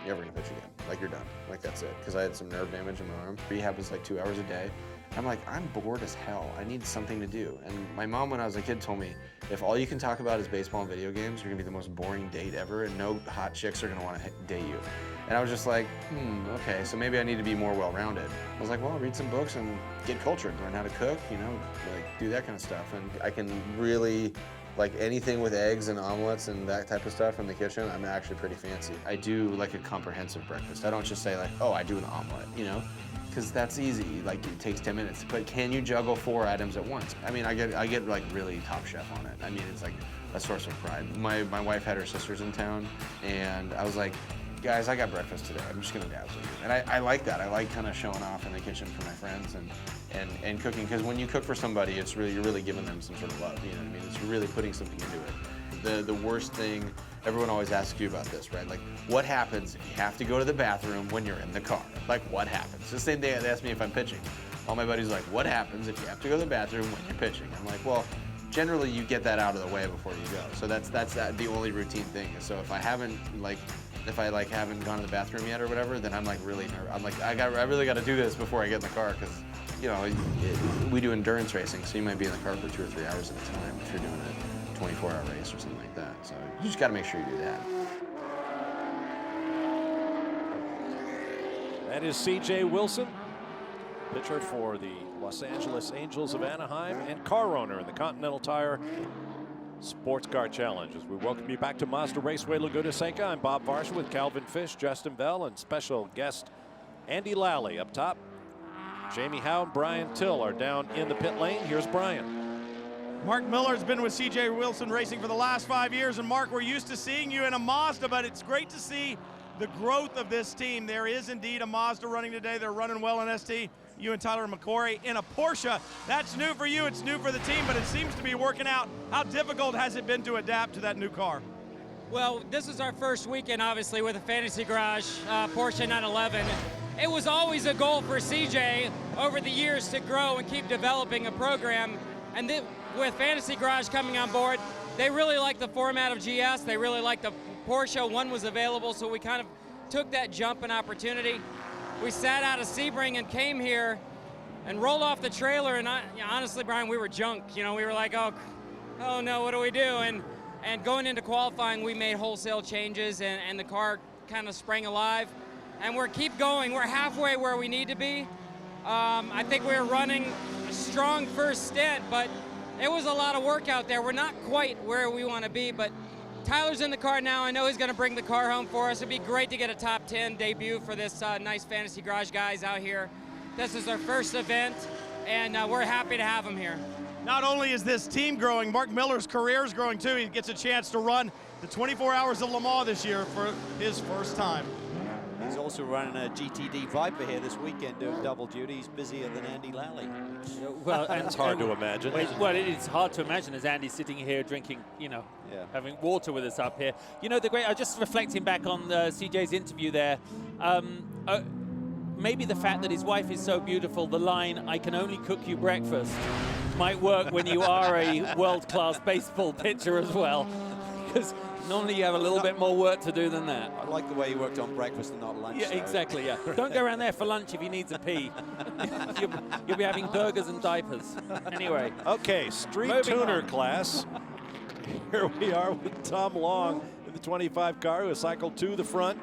Speaker 15: you're never gonna pitch again. Like, you're done. Like, that's it. Because I had some nerve damage in my arm. Rehab was like 2 hours a day. I'm like, I'm bored as hell. I need something to do. And my mom, when I was a kid, told me, if all you can talk about is baseball and video games, you're gonna be the most boring date ever, and no hot chicks are gonna wanna date you. And I was just like, okay, so maybe I need to be more well-rounded. I was like, well, read some books and get cultured, learn how to cook, you know, like do that kind of stuff. And I can really, like anything with eggs and omelets and that type of stuff in the kitchen, I'm actually pretty fancy. I do like a comprehensive breakfast. I don't just say like, oh, I do an omelet, you know? Because that's easy, like it takes 10 minutes. But can you juggle 4 items at once? I mean, I get like really top chef on it. I mean, it's like a source of pride. My wife had her sisters in town, and I was like, guys, I got breakfast today. I'm just gonna dazzle you. And I like that. I like kind of showing off in the kitchen for my friends and cooking, because when you cook for somebody, you're really giving them some sort of love. You know what I mean? It's really putting something into it. The worst thing, everyone always asks you about this, right? Like, what happens if you have to go to the bathroom when you're in the car? Like, what happens? It's the same day they ask me if I'm pitching. All my buddies are like, what happens if you have to go to the bathroom when you're pitching? I'm like, well, generally you get that out of the way before you go. So that's the only routine thing. So if I haven't haven't gone to the bathroom yet or whatever, then I'm like really nervous. I'm like, I really got to do this before I get in the car, because, you know, we do endurance racing, so you might be in the car for 2 or 3 hours at a time if you're doing a 24-hour race or something like that. So you just got to make sure you do that.
Speaker 1: That is C.J. Wilson, pitcher for the Los Angeles Angels of Anaheim and car owner in the Continental Tire SportsCar Challenge. As we welcome you back to Mazda Raceway Laguna Seca, I'm Bob Varsha with Calvin Fish, Justin Bell, and special guest Andy Lally up top. Jamie Howe and Brian Till are down in the pit lane. Here's Brian.
Speaker 4: Mark Miller's been with C.J. Wilson Racing for the last 5 years, and Mark, we're used to seeing you in a Mazda, but it's great to see the growth of this team. There is indeed a Mazda running today. They're running well in ST. You and Tyler McCory in a Porsche. That's new for you, it's new for the team, but it seems to be working out. How difficult has it been to adapt to that new car?
Speaker 16: Well, this is our first weekend, obviously, with a Fantasy Garage Porsche 911. It was always a goal for CJ over the years to grow and keep developing a program. And with Fantasy Garage coming on board, they really like the format of GS. They really like the Porsche. One was available, so we kind of took that jump and opportunity. We sat out of Sebring and came here and rolled off the trailer, and honestly, Brian, we were junk. You know, we were like, oh, oh no, what do we do? And going into qualifying, we made wholesale changes, and the car kind of sprang alive. And we're keep going. We're halfway where we need to be. I think we were running a strong first stint, but it was a lot of work out there. We're not quite where we want to be, but Tyler's in the car now. I know he's going to bring the car home for us. It'd be great to get a top 10 debut for this nice Fantasy Garage guys out here. This is our first event, and we're happy to have him here.
Speaker 4: Not only is this team growing, Mark Miller's career is growing too. He gets a chance to run the 24 Hours of Le Mans this year for his first time.
Speaker 2: He's also running a GTD Viper here this weekend doing double duty. He's busier than Andy Lally.
Speaker 3: Well,
Speaker 1: it's hard to imagine.
Speaker 3: Well, it's hard to imagine as Andy's sitting here drinking, having water with us up here. You know, I was just reflecting back on CJ's interview there. Maybe the fact that his wife is so beautiful, the line, "I can only cook you breakfast," might work when you are a world-class baseball pitcher as well. Because normally you have a little bit more work to do than that.
Speaker 2: I like the way he worked on breakfast and not lunch.
Speaker 3: Yeah, exactly, yeah. Don't go around there for lunch if he needs a pee. You'll be having burgers and diapers. Anyway.
Speaker 1: Okay, street tuner class. Here we are with Tom Long in the 25 car who has cycled to the front.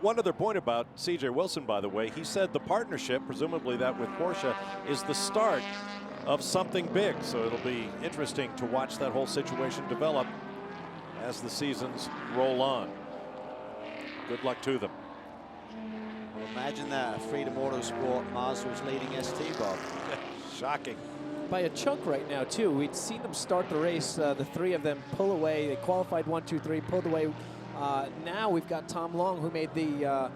Speaker 1: One other point about C.J. Wilson, by the way, he said the partnership, presumably that with Porsche, is the start of something big. So it'll be interesting to watch that whole situation develop as the seasons roll on. Good luck to them.
Speaker 2: Well, imagine that, Freedom Autosport, Mazda's leading ST, Bob.
Speaker 1: Shocking.
Speaker 14: By a chunk right now, too. We'd seen them start the race, the three of them pull away. They qualified 1, 2, 3, pulled away. Now we've got Tom Long, who made the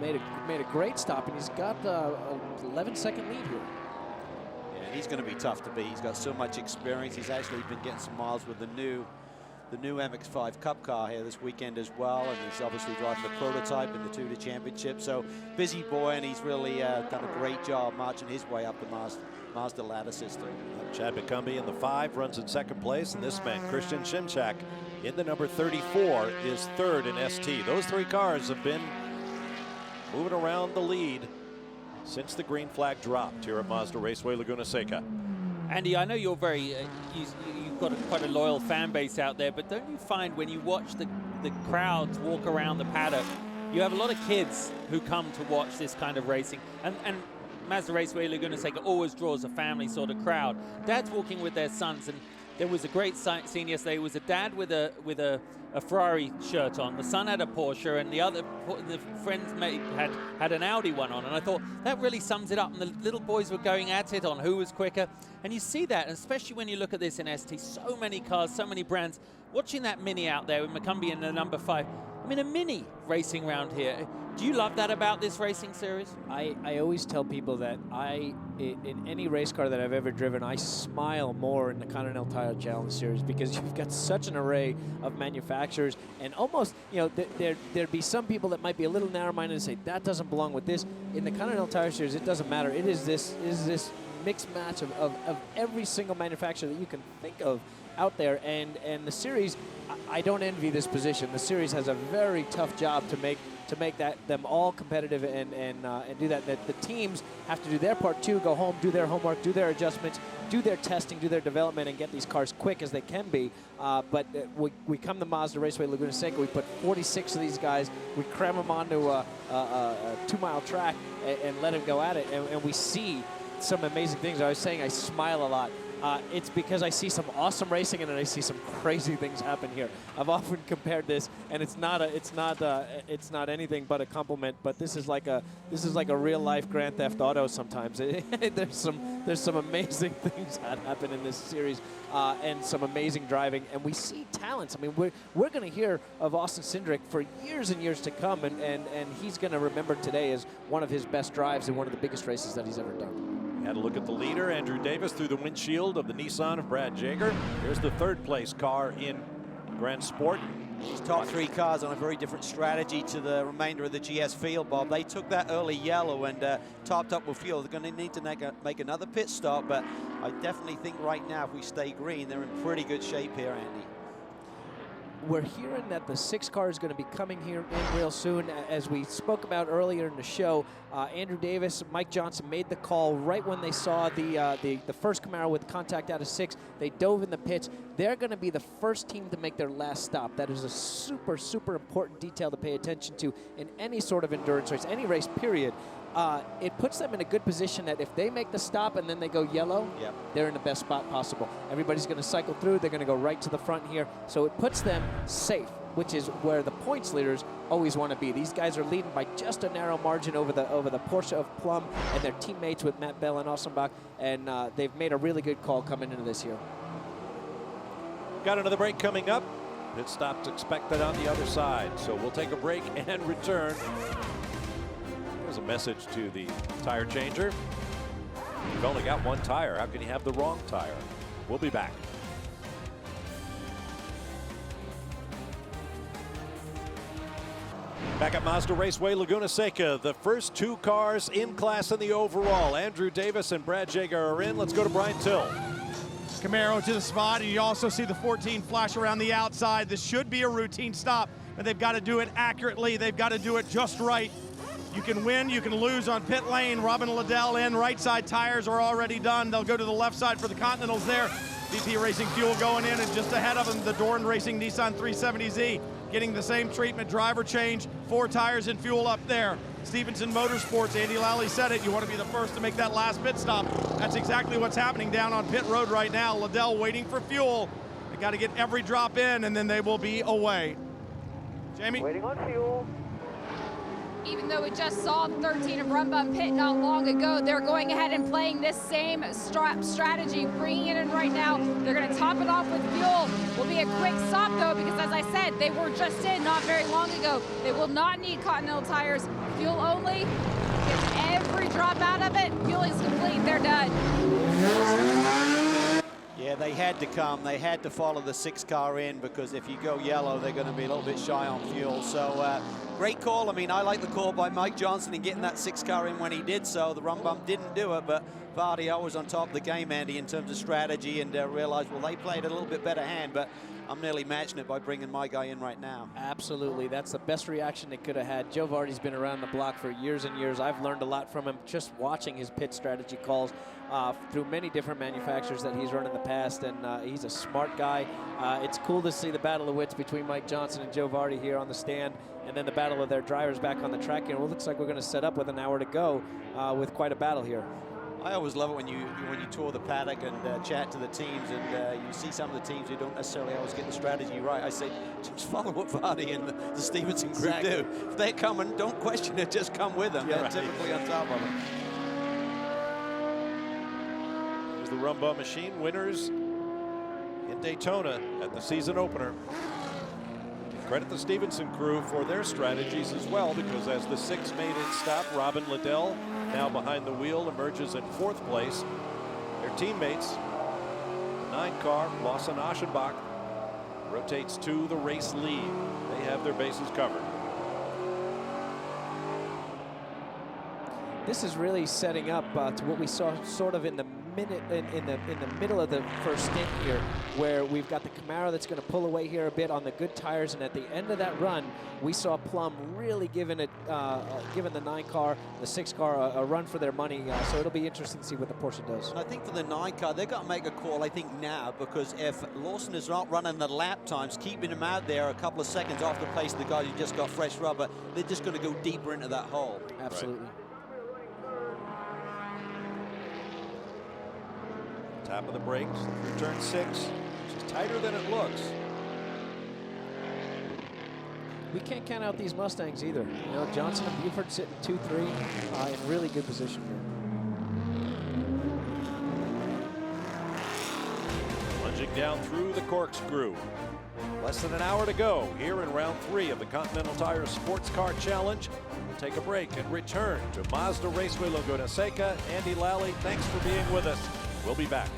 Speaker 14: made a great stop, and he's got an 11-second lead here.
Speaker 2: Yeah, he's going to be tough to beat. He's got so much experience. He's actually been getting some miles with the new MX-5 Cup car here this weekend as well, and he's obviously driving the prototype in the Tudor Championship. So busy boy, and he's really done a great job marching his way up the Mazda ladder system.
Speaker 1: Chad McCumbee in the 5 runs in 2nd place, and this man, Christian Shimchak, in the number 34, is 3rd in ST. Those 3 cars have been moving around the lead since the green flag dropped here at Mazda Raceway Laguna Seca.
Speaker 3: Andy, I know you're very, you've got quite a loyal fan base out there, but don't you find when you watch the crowds walk around the paddock, you have a lot of kids who come to watch this kind of racing, and Mazda Raceway Laguna Seca always draws a family sort of crowd. Dads walking with their sons, and there was a great scene yesterday. It was a dad with a Ferrari shirt on. The son had a Porsche, and the friend's mate had an Audi one on. And I thought that really sums it up. And the little boys were going at it on who was quicker. And you see that, and especially when you look at this in ST, so many cars, so many brands. Watching that Mini out there with McCumbee in the number 5. I mean, a Mini racing around here. Do you love that about this racing series?
Speaker 14: I always tell people that in any race car that I've ever driven, I smile more in the Continental Tire Challenge Series because you've got such an array of manufacturers, and almost, there'd be some people that might be a little narrow-minded and say, that doesn't belong with this. In the Continental Tire Series, it doesn't matter. It is this mixed match of every single manufacturer that you can think of out there, and the series, I don't envy this position. The series has a very tough job to make them all competitive and do that. The teams have to do their part too, go home, do their homework, do their adjustments, do their testing, do their development, and get these cars quick as they can be. But we come to Mazda Raceway Laguna Seca, we put 46 of these guys, we cram them onto a 2-mile track and let them go at it, and we see some amazing things. I was saying I smile a lot. It's because I see some awesome racing and then I see some crazy things happen here. I've often compared this, and it's not anything but a compliment. But this is like a real life Grand Theft Auto. Sometimes there's some amazing things that happen in this series, and some amazing driving. And we see talents. I mean, we're going to hear of Austin Cindric for years and years to come, and he's going to remember today as one of his best drives in one of the biggest races that he's ever done.
Speaker 1: Had a look at the leader, Andrew Davis, through the windshield of the Nissan of Brad Jaeger. Here's the 3rd place car in Grand Sport.
Speaker 2: These top 3 cars on a very different strategy to the remainder of the GS field, Bob. They took that early yellow and topped up with fuel. They're going to need to make another pit stop, but I definitely think right now if we stay green, they're in pretty good shape here, Andy.
Speaker 14: we're hearing that the 6 car is going to be coming here in real soon. As we spoke about earlier in the show, Andrew Davis, Mike Johnson made the call right when they saw the first Camaro with contact out of 6. They dove in the pits. They're going to be the first team to make their last stop. That is a super, super important detail to pay attention to in any sort of endurance race, any race, period. It puts them in a good position that if they make the stop and then they go yellow, they're in the best spot possible. Everybody's going to cycle through. They're going to go right to the front here. So it puts them safe, which is where the points leaders always want to be. These guys are leading by just a narrow margin over the Porsche of Plum and their teammates with Matt Bell and Ossenbach, and they've made a really good call coming into this year.
Speaker 1: Got another break coming up. Pit stop's expected on the other side, so we'll take a break and return. There's a message to the tire changer. You've only got one tire. How can you have the wrong tire? We'll be back. Back at Mazda Raceway Laguna Seca, the first 2 cars in class in the overall. Andrew Davis and Brad Jager are in. Let's go to Brian Till.
Speaker 4: Camaro to the spot, and you also see the 14 flash around the outside. This should be a routine stop, but they've got to do it accurately. They've got to do it just right. You can win, you can lose on pit lane. Robin Liddell in, right side tires are already done. They'll go to the left side for the Continentals there. VP Racing Fuel going in, and just ahead of them, the Doran Racing Nissan 370Z getting the same treatment, driver change, 4 tires and fuel up there. Stevenson Motorsports, Andy Lally said it, you want to be the first to make that last pit stop. That's exactly what's happening down on pit road right now. Liddell waiting for fuel. They got to get every drop in, and then they will be away. Jamie?
Speaker 17: Waiting on fuel.
Speaker 5: Even though we just saw 13 of Run Bum pit not long ago, they're going ahead and playing this same strategy, bringing it in right now. They're going to top it off with fuel. Will be a quick stop, though, because as I said, they were just in not very long ago. They will not need Continental tires. Fuel only. Get every drop out of it. Fueling's complete. They're done.
Speaker 2: Yeah, they had to come. They had to follow the 6 car in, because if you go yellow, they're going to be a little bit shy on fuel. So great call. I mean, I like the call by Mike Johnson in getting that 6 car in when he did so. The Run Bump didn't do it, but Vardy always on top of the game, Andy, in terms of strategy, and realized, well, they played a little bit better hand, but I'm nearly matching it by bringing my guy in right now.
Speaker 14: Absolutely. That's the best reaction they could have had. Joe Vardy's been around the block for years and years. I've learned a lot from him just watching his pit strategy calls through many different manufacturers that he's run in the past, and he's a smart guy. It's cool to see the battle of wits between Mike Johnson and Joe Vardy here on the stand, and then the battle of their drivers back on the track here. Well, it looks like we're going to set up with an hour to go with quite a battle here.
Speaker 2: I always love it when you tour the paddock and chat to the teams, and you see some of the teams who don't necessarily always get the strategy right. I say, just follow what Vardy and the Stevenson group do. If they're coming, don't question it, just come with them. They're typically on top of it.
Speaker 1: There's the Run Bum machine winners in Daytona at the season opener. Credit the Stevenson crew for their strategies as well, because as the 6 made it stop, Robin Liddell, now behind the wheel, emerges in 4th place. Their teammates, the 9 car, Lawson Aschenbach, rotates to the race lead. They have their bases covered.
Speaker 14: This is really setting up to what we saw sort of in the middle of the first stint here, where we've got the Camaro that's going to pull away here a bit on the good tires, and at the end of that run, we saw Plum really giving the 9 car, the 6 car a run for their money. So it'll be interesting to see what the Porsche does.
Speaker 2: I think for the 9 car, they've got to make a call, I think, now, because if Lawson is not running the lap times, keeping him out there a couple of seconds off the pace of the guy who just got fresh rubber, they're just going to go deeper into that hole.
Speaker 14: Absolutely.
Speaker 1: Right. Top of the brakes through turn 6, which is tighter than it looks.
Speaker 14: We can't count out these Mustangs either. You know, Johnson and Buford sitting 2-3 in really good position here.
Speaker 1: Plunging down through the corkscrew. Less than an hour to go here in round 3 of the Continental Tire SportsCar Challenge. We'll take a break and return to Mazda Raceway Laguna Seca. Andy Lally, thanks for being with us. We'll be back.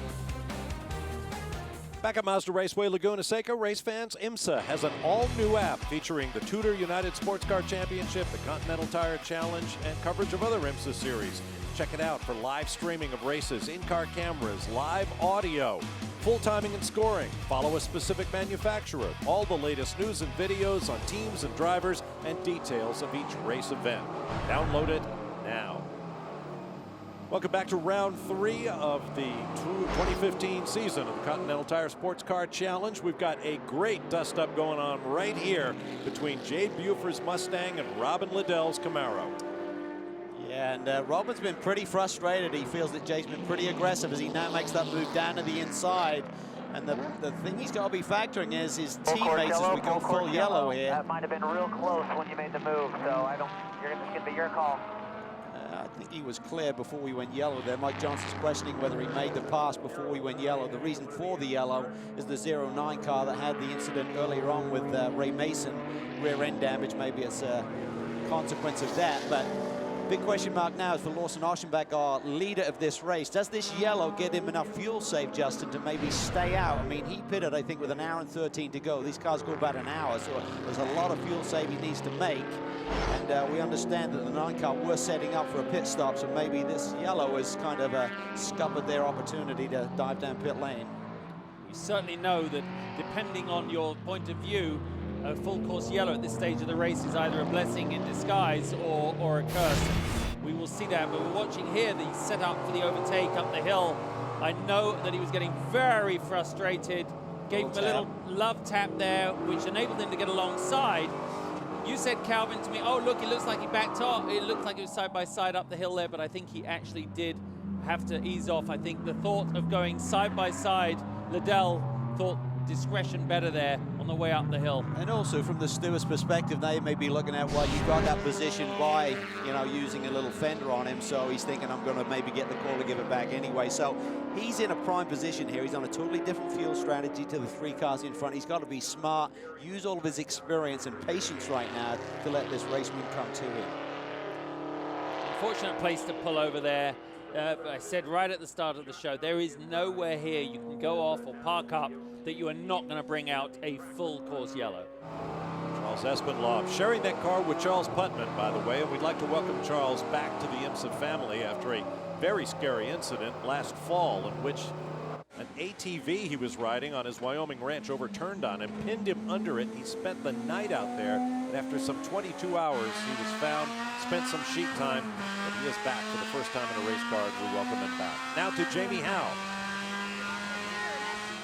Speaker 1: Back at Mazda Raceway Laguna Seca, race fans, IMSA has an all-new app featuring the Tudor United Sports Car Championship, the Continental Tire Challenge, and coverage of other IMSA series. Check it out for live streaming of races, in-car cameras, live audio. full timing and scoring, follow a specific manufacturer, all the latest news and videos on teams and drivers, and details of each race event. Download it now. Welcome back to round 3 of the 2015 season of the Continental Tire Sports Car Challenge. We've got a great dust-up going on right here between Jade Buford's Mustang and Robin Liddell's Camaro.
Speaker 2: Yeah, and Robin's been pretty frustrated. He feels that Jade's been pretty aggressive as he now makes that move down to the inside. And the thing he's got to be factoring is his teammates as we go full yellow here.
Speaker 17: That might have been real close when you made the move, so it's going to be your call.
Speaker 2: I think he was clear before we went yellow there. Mike Johnson's questioning whether he made the pass before we went yellow. The reason for the yellow is the 09 car that had the incident earlier on with Ray Mason. Rear end damage, maybe it's a consequence of that. But big question mark now is for Lawson Oschenbach, our leader of this race. Does this yellow get him enough fuel save, Justin, to maybe stay out? I mean, he pitted, I think, with 1 hour and 13 to go. These cars go about an hour, so there's a lot of fuel save he needs to make. And we understand that the 9 car were setting up for a pit stop, so maybe this yellow has kind of scuppered their opportunity to dive down pit lane.
Speaker 3: You certainly know that depending on your point of view, a full course yellow at this stage of the race is either a blessing in disguise or a curse. We will see that, but we're watching here the setup for the overtake up the hill. I know that he was getting very frustrated, gave him a little love tap there, which enabled him to get alongside. You said, Calvin, to me, oh, look, it looks like he backed off. It looked like it was side by side up the hill there, but I think he actually did have to ease off. I think the thought of going side by side, Liddell thought discretion better there on the way up the hill.
Speaker 2: And also from the steward's perspective, they may be looking at, well, you got that position by, using a little fender on him, so he's thinking I'm going to maybe get the call to give it back anyway. So he's in a prime position here. He's on a totally different fuel strategy to the 3 cars in front. He's got to be smart, use all of his experience and patience right now to let this race win come to him.
Speaker 3: Unfortunate place to pull over there. I said right at the start of the show, there is nowhere here you can go off or park up that you are not going to bring out a full course yellow.
Speaker 1: Charles Espenlaub sharing that car with Charles Putman, by the way, and we'd like to welcome Charles back to the IMSA family after a very scary incident last fall in which an ATV he was riding on his Wyoming ranch overturned on him, pinned him under it. He spent the night out there, and after some 22 hours, he was found, spent some sheet time, but he is back for the first time in a race car, and we welcome him back. Now to Jamie Howe.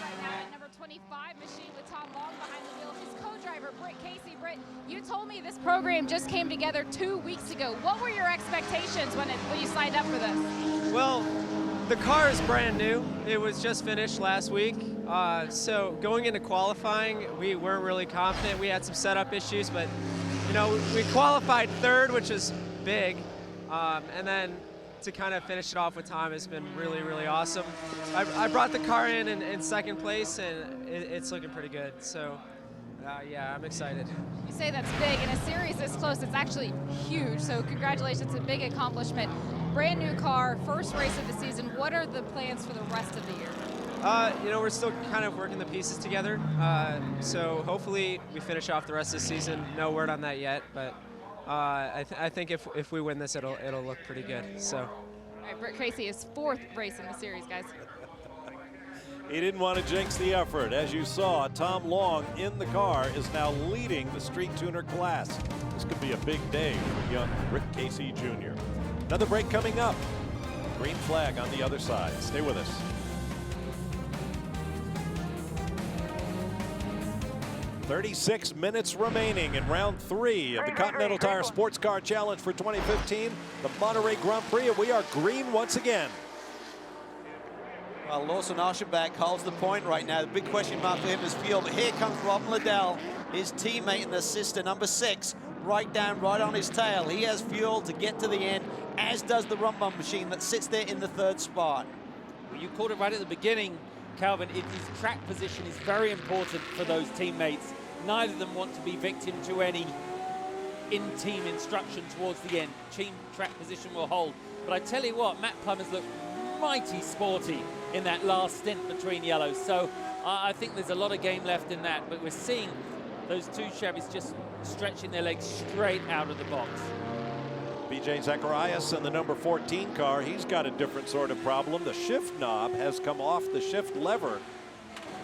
Speaker 5: Right now at number 25 machine with Tom Long behind the wheel, his co-driver, Britt Casey. Britt, you told me this program just came together 2 weeks ago. What were your expectations when you signed up for this?
Speaker 18: Well, the car is brand new. It was just finished last week. So going into qualifying, we weren't really confident. We had some setup issues, but we qualified 3rd, which is big. And then to kind of finish it off with time has been really, really awesome. I brought the car in 2nd place, and it's looking pretty good. So yeah, I'm excited.
Speaker 5: You say that's big. In a series this close, it's actually huge. So congratulations, a big accomplishment. Brand new car, first race of the season. What are the plans for the rest of the year?
Speaker 18: We're still kind of working the pieces together. So hopefully we finish off the rest of the season. No word on that yet, but I think if we win this, it'll look pretty good. So.
Speaker 5: All right, Britt Casey is 4th race in the series, guys.
Speaker 1: He didn't want to jinx the effort. As you saw, Tom Long in the car is now leading the street tuner class. This could be a big day for young Rick Casey Jr. Another break coming up. Green flag on the other side. Stay with us. "36 minutes remaining in round 3 of the Continental Tire Sports Car Challenge for 2015, the Monterey Grand Prix, and we are green once again.
Speaker 2: Well, Lawson Oschenbach holds the point right now. The big question mark for him is fuel, but here comes Robin Liddell, his teammate and assister, number 6, right on his tail. He has fuel to get to the end, as does the Rumba machine that sits there in the 3rd spot.
Speaker 3: Well, you called it right at the beginning, Calvin. His track position is very important for those teammates. Neither of them want to be victim to any in-team instruction towards the end. Team track position will hold. But I tell you what, Matt Plummer's looked mighty sporty in that last stint between yellows. So I think there's a lot of game left in that, but we're seeing those 2 Chevys just stretching their legs straight out of the box.
Speaker 1: BJ Zacharias in the number 14 car, he's got a different sort of problem. The shift knob has come off the shift lever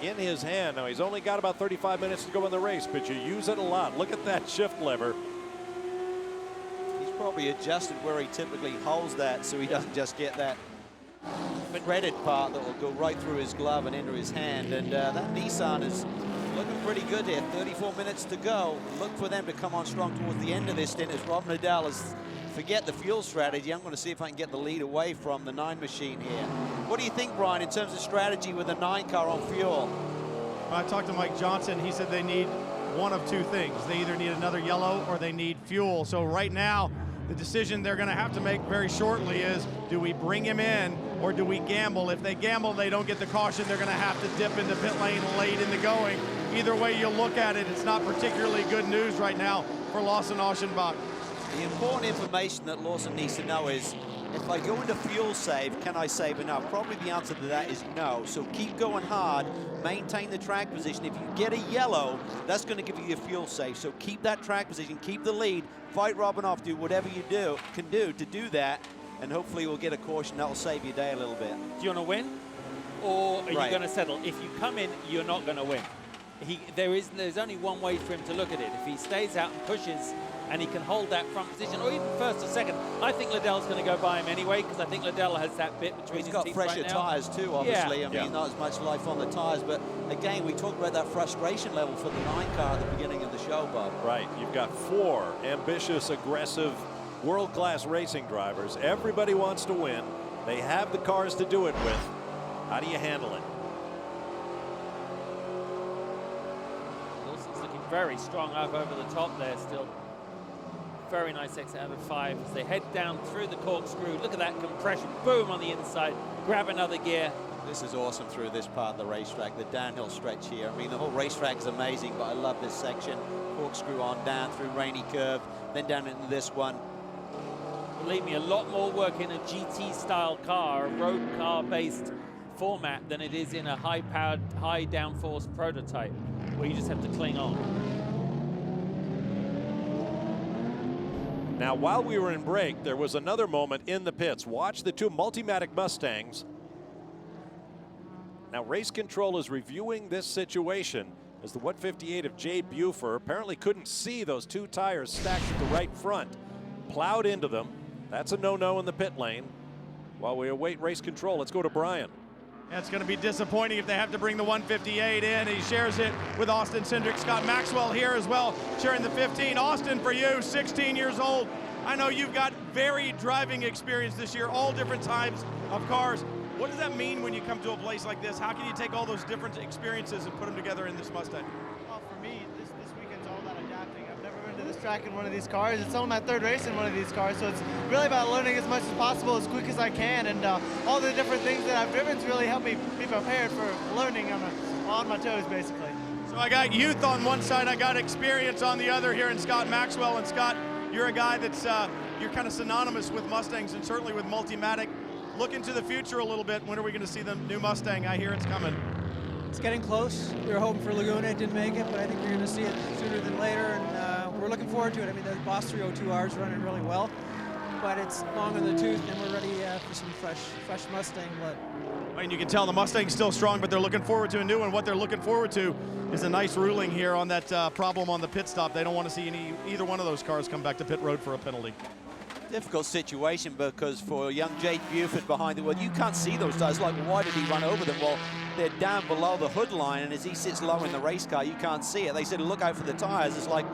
Speaker 1: in his hand. Now, he's only got about 35 minutes to go in the race, but you use it a lot. Look at that shift lever.
Speaker 2: He's probably adjusted where he typically holds that so he doesn't just get that threaded part that will go right through his glove and into his hand. And that Nissan is looking pretty good here. 34 minutes to go. Look for them to come on strong towards the end of this stint as Rob Nadal is, forget the fuel strategy. I'm going to see if I can get the lead away from the 9 machine here. What do you think, Brian, in terms of strategy with the 9 car on fuel?
Speaker 4: I talked to Mike Johnson. He said they need one of two things. They either need another yellow or they need fuel. So right now, the decision they're going to have to make very shortly is, do we bring him in or do we gamble? If they gamble, they don't get the caution. They're going to have to dip into pit lane late in the going. Either way you look at it, it's not particularly good news right now for Lawson Aschenbach.
Speaker 2: The important information that Lawson needs to know is, if I go into fuel save, can I save enough? Probably the answer to that is no. So keep going hard, maintain the track position. If you get a yellow, that's going to give you your fuel save. So keep that track position, keep the lead, fight Robin off, do whatever you can do to do that, and hopefully we'll get a caution that will save your day a little bit.
Speaker 3: Do you want to win, or are you going to settle? If you come in, you're not going to win. There's only one way for him to look at it. If he stays out and pushes, and he can hold that front position, or even first or second, I think Liddell's going to go by him anyway, because I think Liddell has that bit between his teeth right now.
Speaker 2: He's got fresher tires too, obviously.
Speaker 3: Yeah.
Speaker 2: I mean, not as much life on the tires, but again, we talked about that frustration level for the 9 car at the beginning of the show, Bob.
Speaker 1: Right, you've got 4 ambitious, aggressive, world-class racing drivers. Everybody wants to win. They have the cars to do it with. How do you handle it?
Speaker 3: Wilson's looking very strong up over the top there still. Very nice exit out of 5 as they head down through the corkscrew. Look at that compression, boom on the inside, grab another gear.
Speaker 2: This is awesome through this part of the racetrack, the downhill stretch here. I mean, the whole racetrack is amazing, but I love this section. Corkscrew on down through Rainy Curve, then down into this one.
Speaker 3: Believe me, a lot more work in a GT style car, a road car based format, than it is in a high powered, high downforce prototype where you just have to cling on.
Speaker 1: Now, while we were in break, there was another moment in the pits. Watch the 2 Multimatic Mustangs. Now, race control is reviewing this situation as the 158 of Jay Buford apparently couldn't see those 2 tires stacked at the right front. Plowed into them. That's a no-no in the pit lane. While we await race control, let's go to Brian.
Speaker 4: Yeah, it's going to be disappointing if they have to bring the 158 in. He shares it with Austin Cindric. Scott Maxwell here as well, sharing the 15. Austin, for you, 16 years old. I know you've got varied driving experience this year, all different types of cars. What does that mean when you come to a place like this? How can you take all those different experiences and put them together in this Mustang?
Speaker 19: Well, for me, this weekend's all about adapting. I've never been to this track in one of these cars. It's only my 3rd race in one of these cars, so it's really about learning as much as possible, as quick as I can, and all the different things that I've driven's really helped me be prepared for learning on my toes, basically.
Speaker 4: So I got youth on one side, I got experience on the other here in Scott Maxwell. And Scott, you're a guy that's, you're kind of synonymous with Mustangs and certainly with Multimatic. Look into the future a little bit. When are we going to see the new Mustang? I hear it's coming.
Speaker 20: It's getting close. We were hoping for Laguna, it didn't make it, but I think we're going to see it sooner than later, and we're looking forward to it. I mean, the Boss 302R is running really well, but it's long in the tooth, and we're ready for some fresh Mustang blood.
Speaker 4: And you can tell the Mustang's still strong, but they're looking forward to a new one. What they're looking forward to is a nice ruling here on that problem on the pit stop. They don't want to see either one of those cars come back to pit road for a penalty.
Speaker 2: Difficult situation because for young Jake Buford behind the wheel, you can't see those tires. Like, why did he run over them? Well, they're down below the hood line, and as he sits low in the race car, you can't see it. They said, look out for the tires. It's like,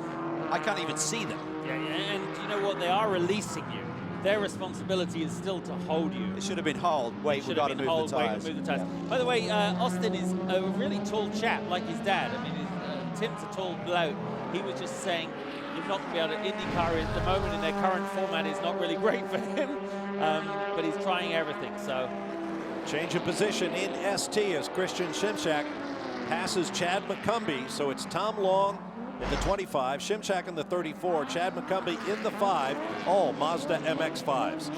Speaker 2: I can't even see them.
Speaker 3: Yeah, and you know what? They are releasing you. Their responsibility is still to hold you.
Speaker 2: It should have been hold. Wait, we've got to move the tires.
Speaker 3: Wait, move the tires. By the way, Austin is a really tall chap, like his dad. I mean, Tim's a tall bloke. He was just saying, you're not going to be able to IndyCar at the moment in their current format is not really great for him, but he's trying everything, so.
Speaker 1: Change of position in ST as Christian Shimshak passes Chad McCumbee, so it's Tom Long in the 25, Shimshak in the 34, Chad McCumbee in the 5, all Mazda MX-5s.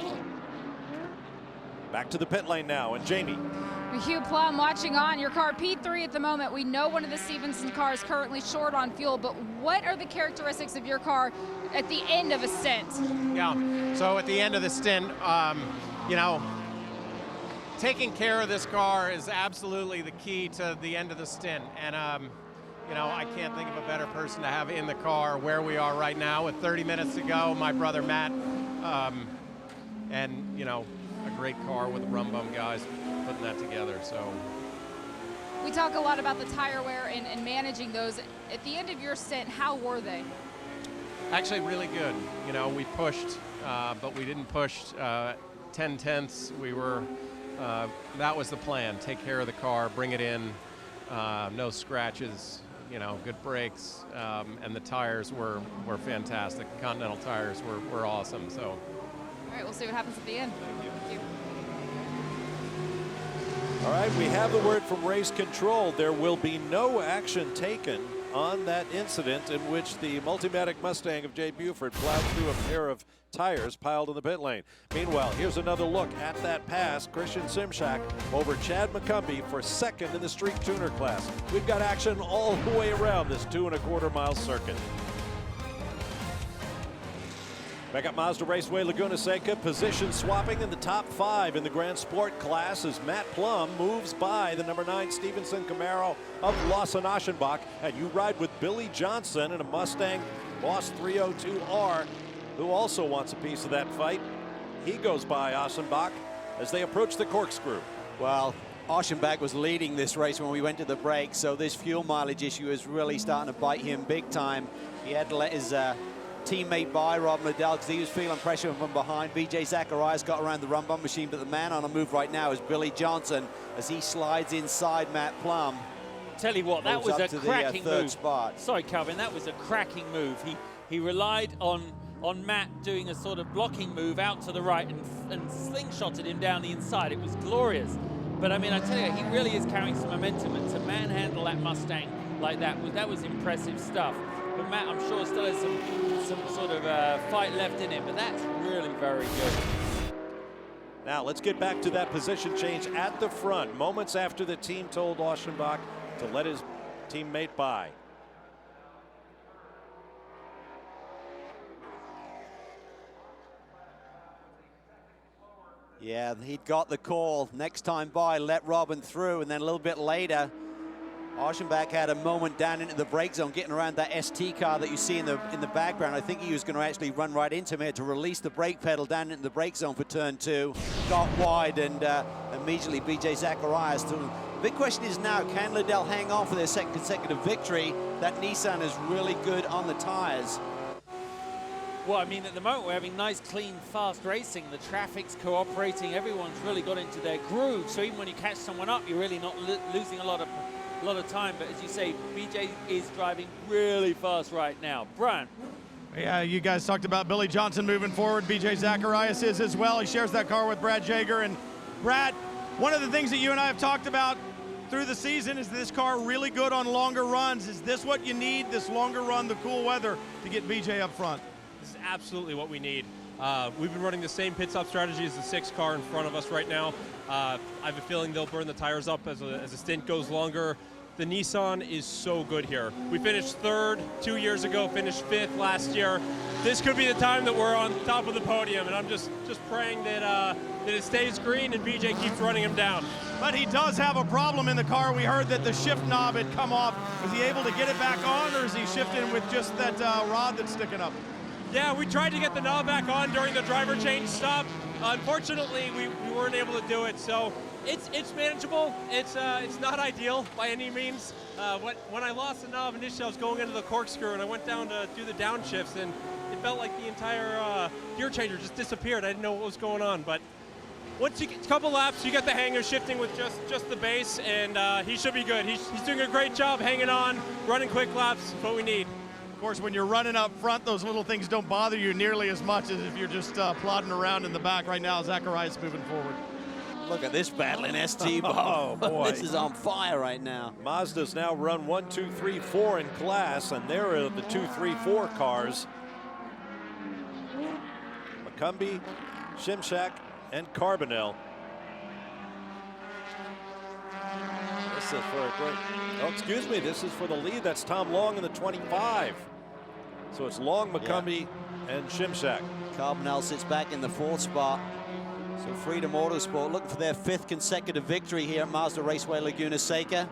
Speaker 1: Back to the pit lane now, and Jamie.
Speaker 5: Hugh Plum watching on. Your car P3 at the moment. We know one of the Stevenson cars currently short on fuel, but what are the characteristics of your car at the end of a stint?
Speaker 21: Yeah, so at the end of the stint, you know, taking care of this car is absolutely the key to the end of the stint. And, you know, I can't think of a better person to have in the car where we are right now with 30 minutes to go, my brother Matt, and, you know, a great car with the Rum Bum guys putting that together. So
Speaker 5: we talk a lot about the tire wear and managing those. At the end of your stint, how were they?
Speaker 21: actually really good. You know, we pushed, but we didn't push 10/10ths. We were, that was the plan. Take care of the car, bring it in, no scratches, you know, good brakes, and the tires were fantastic. Continental tires were awesome. So.
Speaker 5: All right, we'll see what happens at the end. Thank you.
Speaker 1: All right, we have the word from race control. There will be no action taken on that incident in which the Multimatic Mustang of Jay Buford plowed through a pair of tires piled in the pit lane. Meanwhile, here's another look at that pass. Christian Simshak over Chad McCumbee for second in the street tuner class. We've got action all the way around this 2¼ mile circuit. Back at Mazda Raceway Laguna Seca, position swapping in the top 5 in the Grand Sport class as Matt Plum moves by the number 9 Stevenson Camaro of Lawson-Aschenbach. And you ride with Billy Johnson in a Mustang Boss 302R, who also wants a piece of that fight. He goes by Aschenbach as they approach the corkscrew.
Speaker 2: Well, Aschenbach was leading this race when we went to the break, so this fuel mileage issue is really starting to bite him big time. He had to let his teammate by Rob Liddell because he was feeling pressure from behind. BJ Zacharias got around the Rum Bum machine, but the man on a move right now is Billy Johnson as he slides inside Matt Plum.
Speaker 3: Tell you what, that was a cracking move.
Speaker 2: Spot.
Speaker 3: Sorry, Calvin, that was a cracking move. He relied on Matt doing a sort of blocking move out to the right and slingshotted him down the inside. It was glorious. But I mean, I tell you, he really is carrying some momentum, and to manhandle that Mustang like that was impressive stuff. But Matt, I'm sure, still has some sort of fight left in him, but that's really very good.
Speaker 1: Now let's get back to that position change at the front, moments after the team told Aschenbach to let his teammate by.
Speaker 2: Yeah, he'd got the call. Next time by, let Robin through, and then a little bit later, Aschenbach had a moment down into the brake zone, getting around that ST car that you see in the background. I think he was going to actually run right into him here to release the brake pedal down into the brake zone for turn 2. Got wide, and immediately BJ Zacharias. The big question is now, can Liddell hang on for their second consecutive victory? That Nissan is really good on the tires.
Speaker 3: Well, I mean, at the moment we're having nice, clean, fast racing. The traffic's cooperating. Everyone's really got into their groove. So even when you catch someone up, you're really not losing a lot of time. But as you say, BJ is driving really fast right now. Brian.
Speaker 4: Yeah, you guys talked about Billy Johnson moving forward. BJ Zacharias is as well. He shares that car with Brad Jager. And Brad, one of the things that you and I have talked about through the season is this car really good on longer runs. Is this what you need, this longer run, the cool weather, to get BJ up front?
Speaker 22: This is absolutely what we need. We've been running the same pit stop strategy as the 6 car in front of us right now. I have a feeling they'll burn the tires up as the stint goes longer. The Nissan is so good here. We finished 3rd 2 years ago, finished 5th last year. This could be the time that we're on top of the podium, and I'm just praying that it stays green and BJ keeps running him down.
Speaker 4: But he does have a problem in the car. We heard that the shift knob had come off. Is he able to get it back on, or is he shifting with just that rod that's sticking up?
Speaker 22: Yeah, we tried to get the knob back on during the driver change stop. Unfortunately, we weren't able to do it, so it's manageable. It's not ideal by any means. When I lost the knob initially, I was going into the corkscrew, and I went down to do the downshifts, and it felt like the entire gear changer just disappeared. I didn't know what was going on, but once you get a couple laps, you get the hang of shifting with just the base, and he should be good. He's doing a great job hanging on, running quick laps. That's what we need.
Speaker 4: Of course, when you're running up front, those little things don't bother you nearly as much as if you're just plodding around in the back. Right now, Zacharias moving forward.
Speaker 2: Look at this battle in ST, Bob.
Speaker 1: Oh, boy.
Speaker 2: This is on fire right now.
Speaker 1: Mazda's now run 1, 2, 3, 4 in class, and there are the 2, 3, 4 cars. McCumbee, Simshak, and Carbonell. This is for a great, oh, excuse me, this is for the lead. That's Tom Long in the 25. So it's Long, McCumbee, and Simshak.
Speaker 2: Carbonell sits back in the 4th spot. So Freedom Autosport looking for their 5th consecutive victory here at Mazda Raceway Laguna Seca.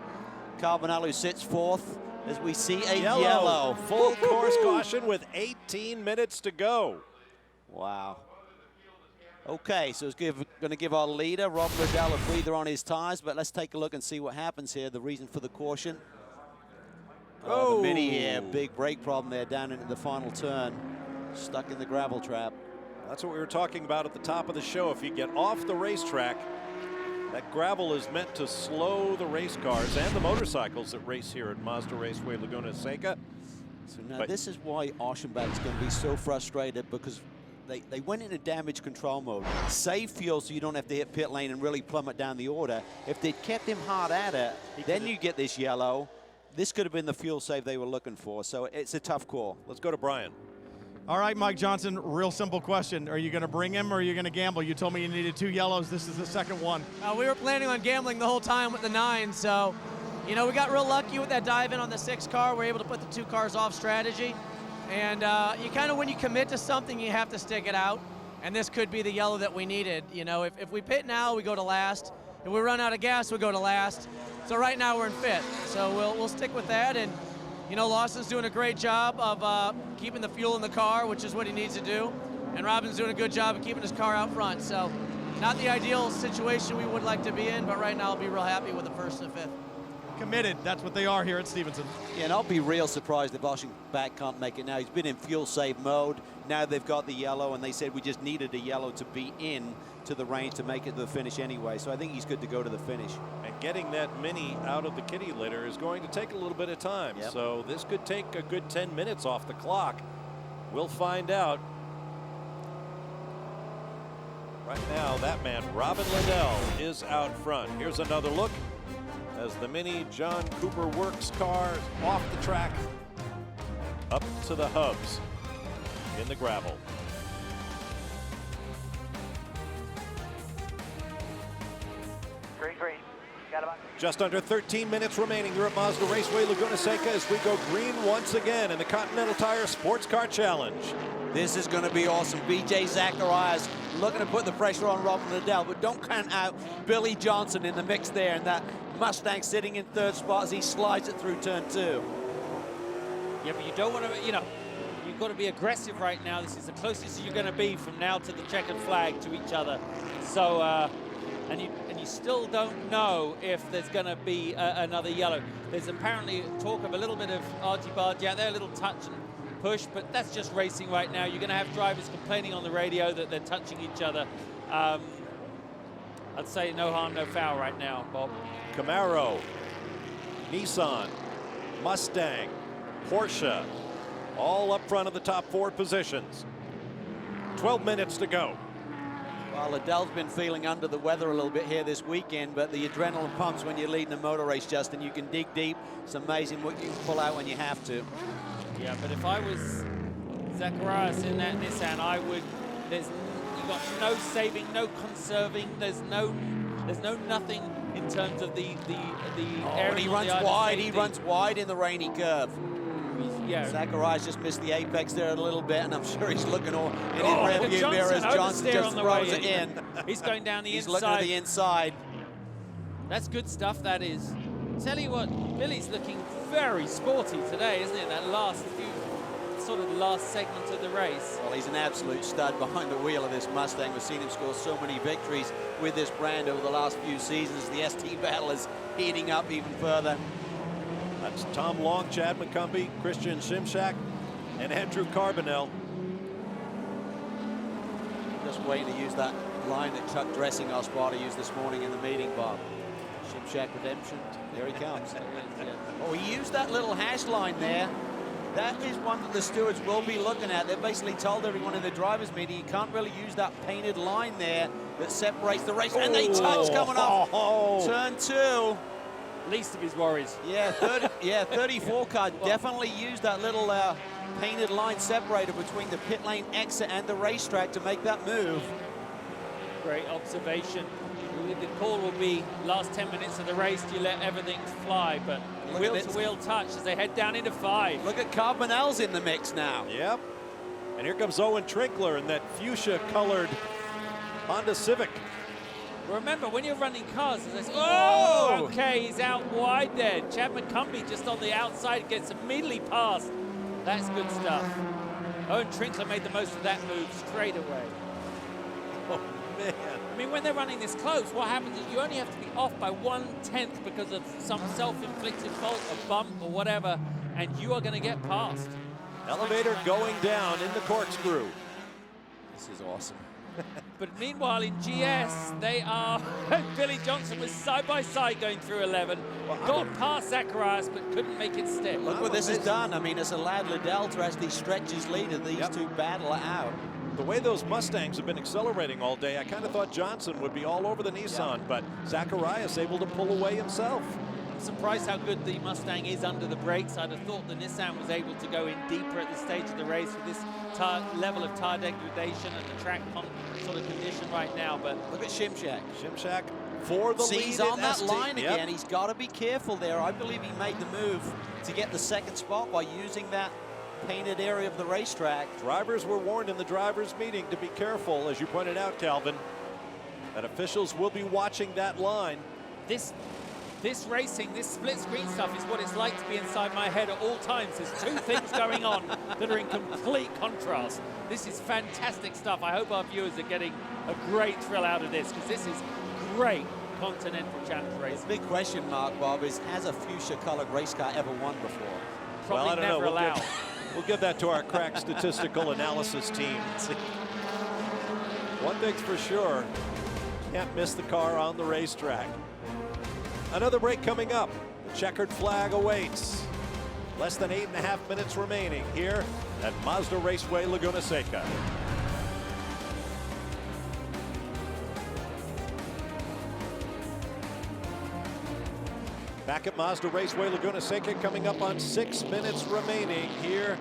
Speaker 2: Carbonell, who sits 4th, as we see a yellow.
Speaker 1: Full course caution with 18 minutes to go.
Speaker 2: Wow. Okay, so it's going to give our leader, Rob Liddell, a breather on his tires, but let's take a look and see what happens here, the reason for the caution. Oh, the mini here, big brake problem there down into the final turn. Stuck in the gravel trap.
Speaker 1: That's what we were talking about at the top of the show. If you get off the racetrack, that gravel is meant to slow the race cars and the motorcycles that race here at Mazda Raceway Laguna Seca.
Speaker 2: So now this is why Oschenbach is going to be so frustrated, because they went into damage control mode. Save fuel so you don't have to hit pit lane and really plummet down the order. If they'd kept him hard at it, then you get this yellow. This could have been the fuel save they were looking for, so it's a tough call.
Speaker 1: Let's go to Brian.
Speaker 4: All right, Mike Johnson, real simple question. Are you going to bring him or are you going to gamble? You told me you needed 2 yellows. This is the second one.
Speaker 6: We were planning on gambling the whole time with the 9, so, you know, we got real lucky with that dive in on the 6 car. We're able to put the 2 cars off strategy. And you kind of, when you commit to something, you have to stick it out. And this could be the yellow that we needed. You know, if we pit now, we go to last. If we run out of gas, we go to last. So right now we're in 5th. So we'll stick with that. And, you know, Lawson's doing a great job of keeping the fuel in the car, which is what he needs to do. And Robin's doing a good job of keeping his car out front. So not the ideal situation we would like to be in, but right now I'll be real happy with the 1st and 5th.
Speaker 4: Committed. That's what they are here at Stevenson.
Speaker 2: Yeah, and I'll be real surprised if Oschenbach can't make it now. He's been in fuel save mode. Now they've got the yellow, and they said we just needed a yellow to be in to the range to make it to the finish anyway. So I think he's good to go to the finish.
Speaker 1: And getting that mini out of the kitty litter is going to take a little bit of time.
Speaker 2: Yep.
Speaker 1: So this could take a good 10 minutes off the clock. We'll find out. Right now, that man, Robin Liddell, is out front. Here's another look as the mini John Cooper Works car off the track up to the hubs in the gravel.
Speaker 17: Green. Got about
Speaker 1: Just under 13 minutes remaining here at Mazda Raceway Laguna Seca as we go green once again in the Continental Tire SportsCar Challenge.
Speaker 2: This is going to be awesome. BJ Zacharias looking to put the pressure on Robin Liddell, but don't count out Billy Johnson in the mix there, and that Mustang sitting in 3rd spot as he slides it through turn 2.
Speaker 3: Yeah, but you don't want to, you know, you've got to be aggressive right now. This is the closest you're going to be from now to the checkered flag to each other. So, and you still don't know if there's going to be another yellow. There's apparently talk of a little bit of argy-bargy out there, a little touch and push, but that's just racing right now. You're going to have drivers complaining on the radio that they're touching each other. I'd say no harm, no foul right now, Bob.
Speaker 1: Camaro, Nissan, Mustang, Porsche, all up front of the top 4 positions. 12 minutes to go.
Speaker 2: Well, Liddell's been feeling under the weather a little bit here this weekend, but the adrenaline pumps when you're leading a motor race, Justin. You can dig deep. It's amazing what you can pull out when you have to.
Speaker 3: Yeah, but if I was Zacharias in that Nissan, I would. You got no saving, no conserving. There's no nothing in terms of the area.
Speaker 2: He runs wide. He runs wide in the rainy curve.
Speaker 3: Yeah.
Speaker 2: Zacharias just missed the apex there a little bit, and I'm sure he's looking all in his rearview mirror as Johnson just throws it in.
Speaker 3: He's going down the inside.
Speaker 2: He's looking at the inside.
Speaker 3: That's good stuff, that is. Tell you what, Billy's looking very sporty today, isn't it? That last sort of the last segment of the race.
Speaker 2: Well, he's an absolute stud behind the wheel of this Mustang. We've seen him score so many victories with this brand over the last few seasons. The ST battle is heating up even further.
Speaker 1: That's Tom Long, Chad McCumbee, Christian Shimshak, and Andrew Carbonell.
Speaker 2: Just waiting to use that line that Chuck Dressing, our spotter, used this morning in the meeting, Bob. Shimshak redemption. There he comes. Oh, he used that little hash line there. That is one that the stewards will be looking at. They've basically told everyone in the drivers' meeting you can't really use that painted line there that separates the race. And they touch coming off turn 2.
Speaker 3: Least of his worries.
Speaker 2: Yeah, 34 car definitely used that little painted line separator between the pit lane exit and the racetrack to make that move.
Speaker 3: Great observation. The call will be last 10 minutes of the race. Do you let everything fly? But wheel-to-wheel touch as they head down into 5.
Speaker 2: Look at Carbonell's in the mix now.
Speaker 1: Yep. And here comes Owen Trinkler in that fuchsia-colored Honda Civic.
Speaker 3: Remember, when you're running cars, oh, okay, he's out wide there. Chad McCumbee just on the outside gets immediately past. That's good stuff. Owen Trinkler made the most of that move straight away.
Speaker 1: Oh, man.
Speaker 3: I mean, when they're running this close, what happens is you only have to be off by 1/10 because of some self-inflicted fault, a bump or whatever, and you are going to get past.
Speaker 1: Elevator going down in the corkscrew.
Speaker 2: This is awesome.
Speaker 3: But meanwhile, in GS, they are, Billy Johnson was side by side going through 11, got past Zacharias, but couldn't make it stick.
Speaker 2: Look what this has done. I mean, it's allowed Liddell to actually stretch his lead as these two battle it out.
Speaker 1: The way those Mustangs have been accelerating all day, I kind of thought Johnson would be all over the Nissan, but Zacharias able to pull away himself.
Speaker 3: I'm surprised how good the Mustang is under the brakes. I'd have thought the Nissan was able to go in deeper at this stage of the race with this level of tire degradation and the track sort of condition right now. But
Speaker 2: look at Shimshak.
Speaker 1: Shimshak for the lead.
Speaker 2: He's on that line again. He's got to be careful there. I believe he made the move to get the second spot by using that painted area of the racetrack.
Speaker 1: Drivers were warned in the drivers' meeting to be careful, as you pointed out, Calvin, that officials will be watching that line.
Speaker 3: This racing, this split screen stuff is what it's like to be inside my head at all times. There's two things going on that are in complete contrast. This is fantastic stuff. I hope our viewers are getting a great thrill out of this, because this is great Continental Challenge racing.
Speaker 2: The big question mark, Bob, is has a fuchsia-colored race car ever won before?
Speaker 3: Probably
Speaker 1: well, I don't
Speaker 3: never
Speaker 1: know.
Speaker 3: allowed.
Speaker 1: We'll give that to our crack statistical analysis team. One thing's for sure, can't miss the car on the racetrack. Another break coming up. The checkered flag awaits. Less than 8.5 minutes remaining here at Mazda Raceway Laguna Seca. Back at Mazda Raceway Laguna Seca, coming up on 6 minutes remaining here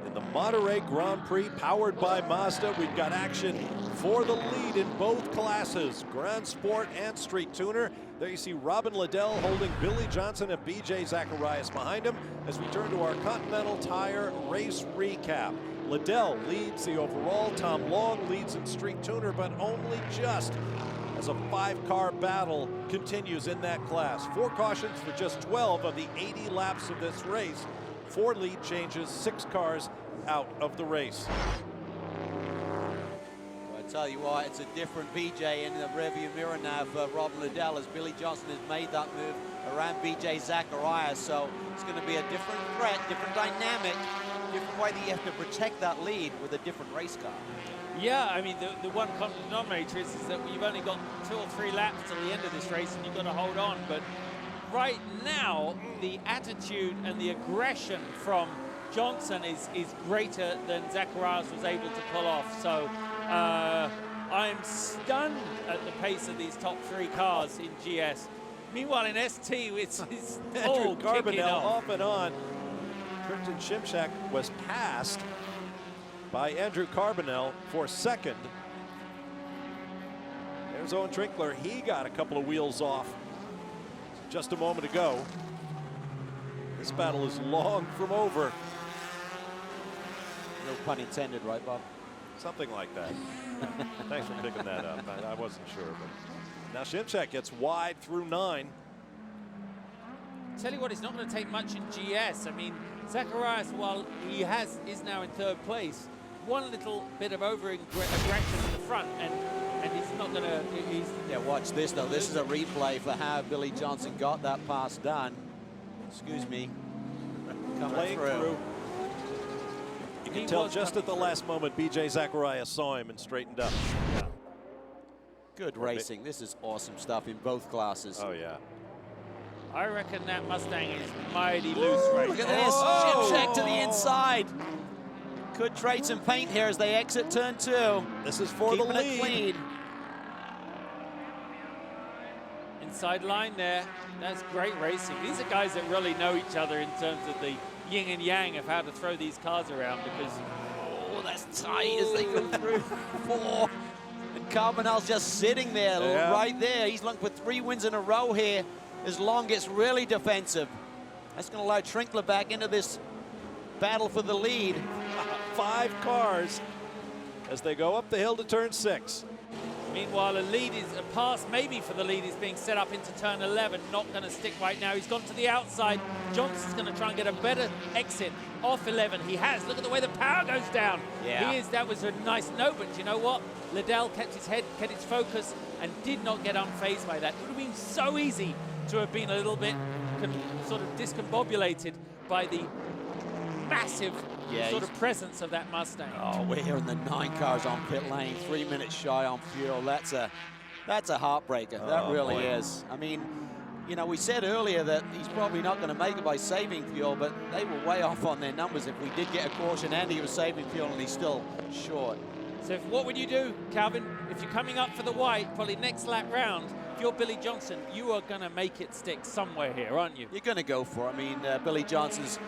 Speaker 1: in the Monterey Grand Prix, powered by Mazda. We've got action for the lead in both classes, Grand Sport and Street Tuner. There you see Robin Liddell holding Billy Johnson and BJ Zacharias behind him as we turn to our Continental Tire race recap. Liddell leads the overall. Tom Long leads in Street Tuner, but only just, as a 5-car battle continues in that class. 4 cautions for just 12 of the 80 laps of this race. 4 lead changes, 6 cars out of the race.
Speaker 2: I tell you what, it's a different BJ in the rearview mirror now for Robin Liddell, as Billy Johnson has made that move around BJ Zacharias. So it's going to be a different threat, different dynamic, different way that you have to protect that lead with a different race car.
Speaker 3: Yeah, I mean, the one common denominator is that you've only got 2 or 3 laps till the end of this race, and you've got to hold on. But right now, the attitude and the aggression from Johnson is greater than Zacharias was able to pull off. So I'm stunned at the pace of these top 3 cars in GS. Meanwhile, in ST, it's all kicking
Speaker 1: off and on. Tristan Shimshak was passed by Andrew Carbonell for second. There's Owen Trinkler. He got a couple of wheels off just a moment ago. This battle is long from over.
Speaker 2: No pun intended, right, Bob?
Speaker 1: Something like that. Thanks for picking that up. I wasn't sure. But now Shimshak gets wide through 9.
Speaker 3: Tell you what, it's not going to take much in GS. I mean, Zacharias, while he is now in 3rd place, one little bit of over-aggression in the front, and he's not going to...
Speaker 2: Yeah, watch this, though. This is a replay for how Billy Johnson got that pass done. Excuse me.
Speaker 1: Playing through. You can tell just at the last moment, BJ Zacharias saw him and straightened up. Yeah.
Speaker 2: Good racing. This is awesome stuff in both classes.
Speaker 1: Oh, yeah.
Speaker 3: I reckon that Mustang is mighty loose right now.
Speaker 2: Look at this. Shimshak to the inside. Could trade some paint here as they exit turn 2.
Speaker 1: This is for the lead.
Speaker 2: Clean.
Speaker 3: Inside line there. That's great racing. These are guys that really know each other in terms of the yin and yang of how to throw these cars around, because
Speaker 2: that's tight as they go through 4. And Carbonell's just sitting there, right there. He's looking for 3 wins in a row here. As Long gets really defensive. That's going to allow Trinkler back into this battle for the lead.
Speaker 1: 5 cars as they go up the hill to turn 6.
Speaker 3: Meanwhile, a pass maybe for the lead is being set up into turn 11. Not going to stick right now. He's gone to the outside. Johnson's going to try and get a better exit off 11. He has. Look at the way the power goes down.
Speaker 2: Yeah.
Speaker 3: That was a nice no, but you know what? Liddell kept his head, kept his focus, and did not get unfazed by that. It would have been so easy to have been a little bit sort of discombobulated by the massive sort of presence of that Mustang.
Speaker 2: Oh, we're here in the 9 cars on pit lane, 3 minutes shy on fuel. That's a heartbreaker. That really is. I mean, you know, we said earlier that he's probably not going to make it by saving fuel, but they were way off on their numbers. If we did get a caution and he was saving fuel and he's still short.
Speaker 3: So what would you do, Calvin? If you're coming up for the white, probably next lap round, if you're Billy Johnson, you are going to make it stick somewhere here, aren't you?
Speaker 2: You're going to go for it. I mean, Billy Johnson's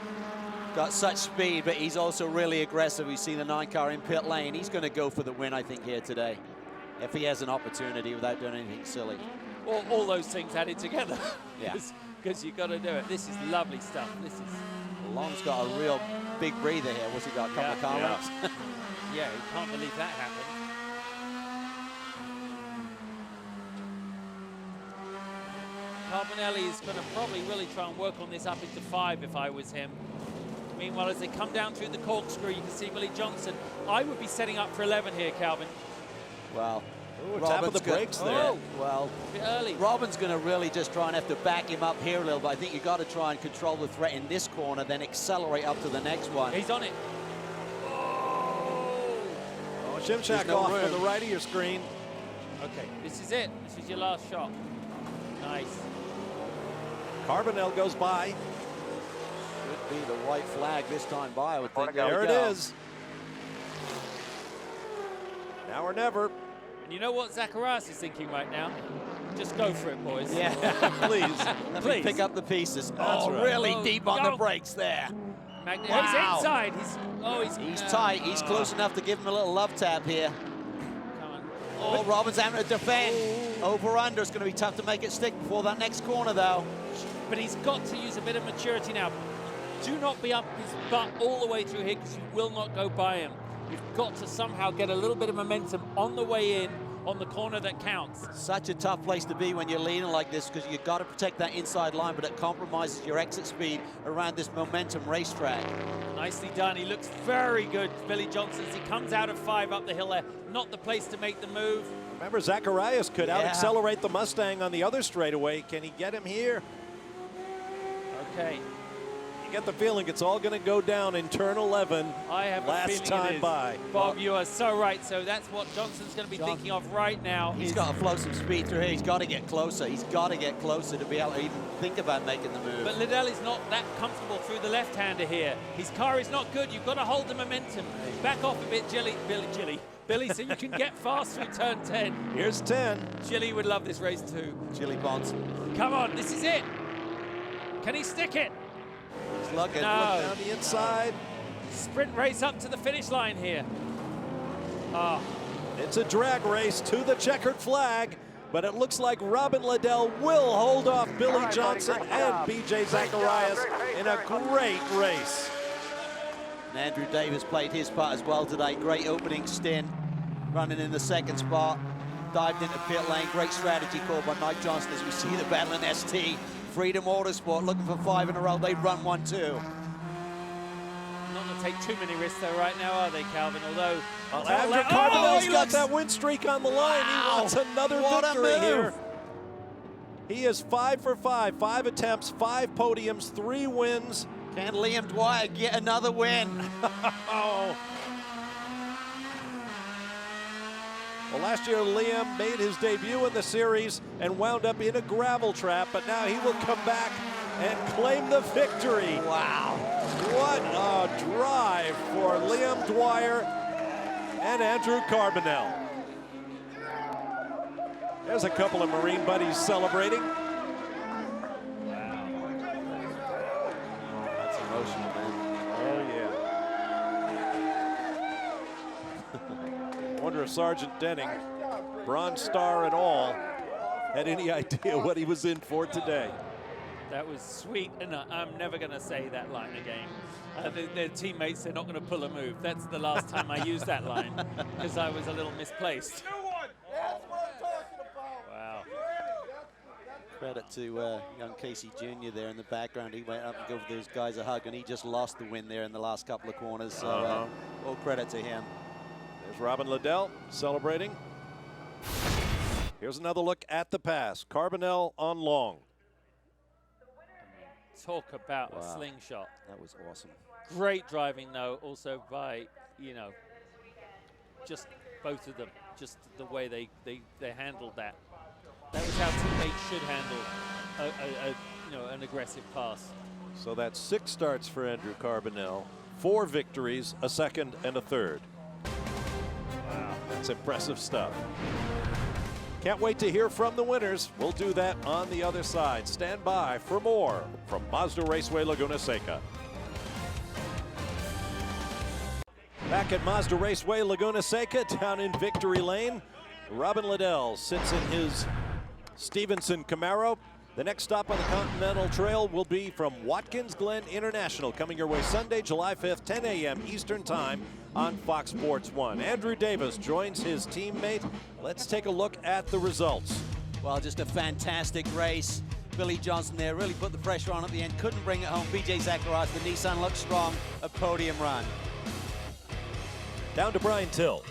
Speaker 2: got such speed, but he's also really aggressive. We've seen the 9 car in pit lane. He's going to go for the win, I think, here today, if he has an opportunity without doing anything silly.
Speaker 3: All those things added together.
Speaker 2: Yeah.
Speaker 3: Because you've got to do it. This is lovely stuff. This is.
Speaker 2: Long's got a real big breather here. What's he got? A couple of car laps?
Speaker 3: Yeah, you can't believe that happened. Carbonelli is going to probably really try and work on this up into 5 if I was him. Meanwhile, as they come down through the corkscrew, you can see Billy Johnson. I would be setting up for 11 here, Calvin.
Speaker 2: Well,
Speaker 1: tap of the brakes there.
Speaker 2: Well,
Speaker 3: a bit early.
Speaker 2: Robin's going to really just try and have to back him up here a little bit. I think you've got to try and control the threat in this corner, then accelerate up to the next one.
Speaker 3: He's on it.
Speaker 1: Oh, Shimshak off to the right of your screen.
Speaker 3: Okay, this is it. This is your last shot. Nice.
Speaker 1: Carbonell goes by.
Speaker 2: Should be the white flag this time by, I would think.
Speaker 1: There it is. Now or never.
Speaker 3: And you know what Zacharias is thinking right now? Just go for it, boys.
Speaker 2: Yeah,
Speaker 1: please.
Speaker 2: Let
Speaker 3: Please.
Speaker 2: me pick up the pieces.
Speaker 1: That's right.
Speaker 2: Really deep on the brakes there.
Speaker 3: Wow.
Speaker 2: Wow.
Speaker 3: He's inside. He's
Speaker 2: tight. He's close enough to give him a little love tap here.
Speaker 3: Come on.
Speaker 2: Oh, Robin's having to defend. Over-under. It's going to be tough to make it stick before that next corner, though.
Speaker 3: But he's got to use a bit of maturity now. Do not be up his butt all the way through here because you will not go by him. You've got to somehow get a little bit of momentum on the way in on the corner that counts.
Speaker 2: Such a tough place to be when you're leading like this because you've got to protect that inside line, but it compromises your exit speed around this momentum racetrack.
Speaker 3: Nicely done. He looks very good, Billy Johnson, as he comes out of 5 up the hill there. Not the place to make the move.
Speaker 1: Remember, Zacharias could out-accelerate the Mustang on the other straightaway. Can he get him here?
Speaker 3: Okay.
Speaker 1: You get the feeling it's all going to go down in turn 11.
Speaker 3: I have
Speaker 1: last
Speaker 3: a feeling
Speaker 1: time
Speaker 3: it is.
Speaker 1: by.
Speaker 3: Bob, you are so right. So that's what Johnson's going to be thinking of right now.
Speaker 2: He's got to flow some speed through here. He's got to get closer. He's got to get closer to be able to even think about making the move.
Speaker 3: But Liddell is not that comfortable through the left-hander here. His car is not good. You've got to hold the momentum. Back off a bit, Billy, so you can get fast through turn 10.
Speaker 1: Here's 10.
Speaker 3: Jilly would love this race too.
Speaker 2: Jilly Bonds.
Speaker 3: Come on, this is it. Can he stick it?
Speaker 2: He's looking.
Speaker 3: No.
Speaker 1: Look down the inside.
Speaker 3: Sprint race up to the finish line here. Oh.
Speaker 1: It's a drag race to the checkered flag, but it looks like Robin Liddell will hold off Billy Johnson and BJ Zacharias in a great race.
Speaker 2: And Andrew Davis played his part as well today. Great opening stint, running in the second spot. Dived into pit lane. Great strategy called by Mike Johnson as we see the battle in ST. Freedom Autosport looking for 5 in a row. They run 1-2.
Speaker 3: Not going to take too many risks though right now, are they, Calvin? Although
Speaker 1: Andrew Carbonell's got that win streak on the line. He wants another victory here. He is 5 for 5. 5 attempts, 5 podiums, 3 wins.
Speaker 2: Can Liam Dwyer get another win?
Speaker 1: Oh. Well, last year Liam made his debut in the series and wound up in a gravel trap, but now he will come back and claim the victory.
Speaker 2: Wow.
Speaker 1: What a drive for Liam Dwyer and Andrew Carbonell. There's a couple of Marine buddies celebrating.
Speaker 2: That's emotional, man.
Speaker 1: Oh, yeah. Wonder if Sergeant Denning, Bronze Star and all, had any idea what he was in for today.
Speaker 3: that was sweet, and I'm never going to say that line again. Their teammates, they're not going to pull a move. That's the last time I used that line because I was a little misplaced.
Speaker 12: New one.
Speaker 2: Credit to young Casey Jr. there in the background. He went up and gave those guys a hug, and he just lost the win there in the last couple of corners. So all credit to him.
Speaker 1: There's Robin Liddell celebrating. Here's another look at the pass. Carbonell on long.
Speaker 3: Talk about a slingshot.
Speaker 2: That was awesome.
Speaker 3: Great driving, though, also by, you know, just both of them, just the way they handled that. That was how teammates should handle an aggressive pass.
Speaker 1: So that's 6 starts for Andrew Carbonell, 4 victories, a second and a third. Wow, that's impressive stuff. Can't wait to hear from the winners. We'll do that on the other side. Stand by for more from Mazda Raceway Laguna Seca. Back at Mazda Raceway Laguna Seca, down in Victory Lane, Robin Liddell sits in his Stevenson Camaro. The next stop on the Continental Trail will be from Watkins Glen International, coming your way Sunday, July 5th, 10 a.m. Eastern Time on Fox Sports 1. Andrew Davis joins his teammate. Let's take a look at the results.
Speaker 2: Well, just a fantastic race. Billy Johnson there really put the pressure on at the end, couldn't bring it home. BJ Zacharias, the Nissan looked strong, a podium run.
Speaker 1: Down to Brian Till.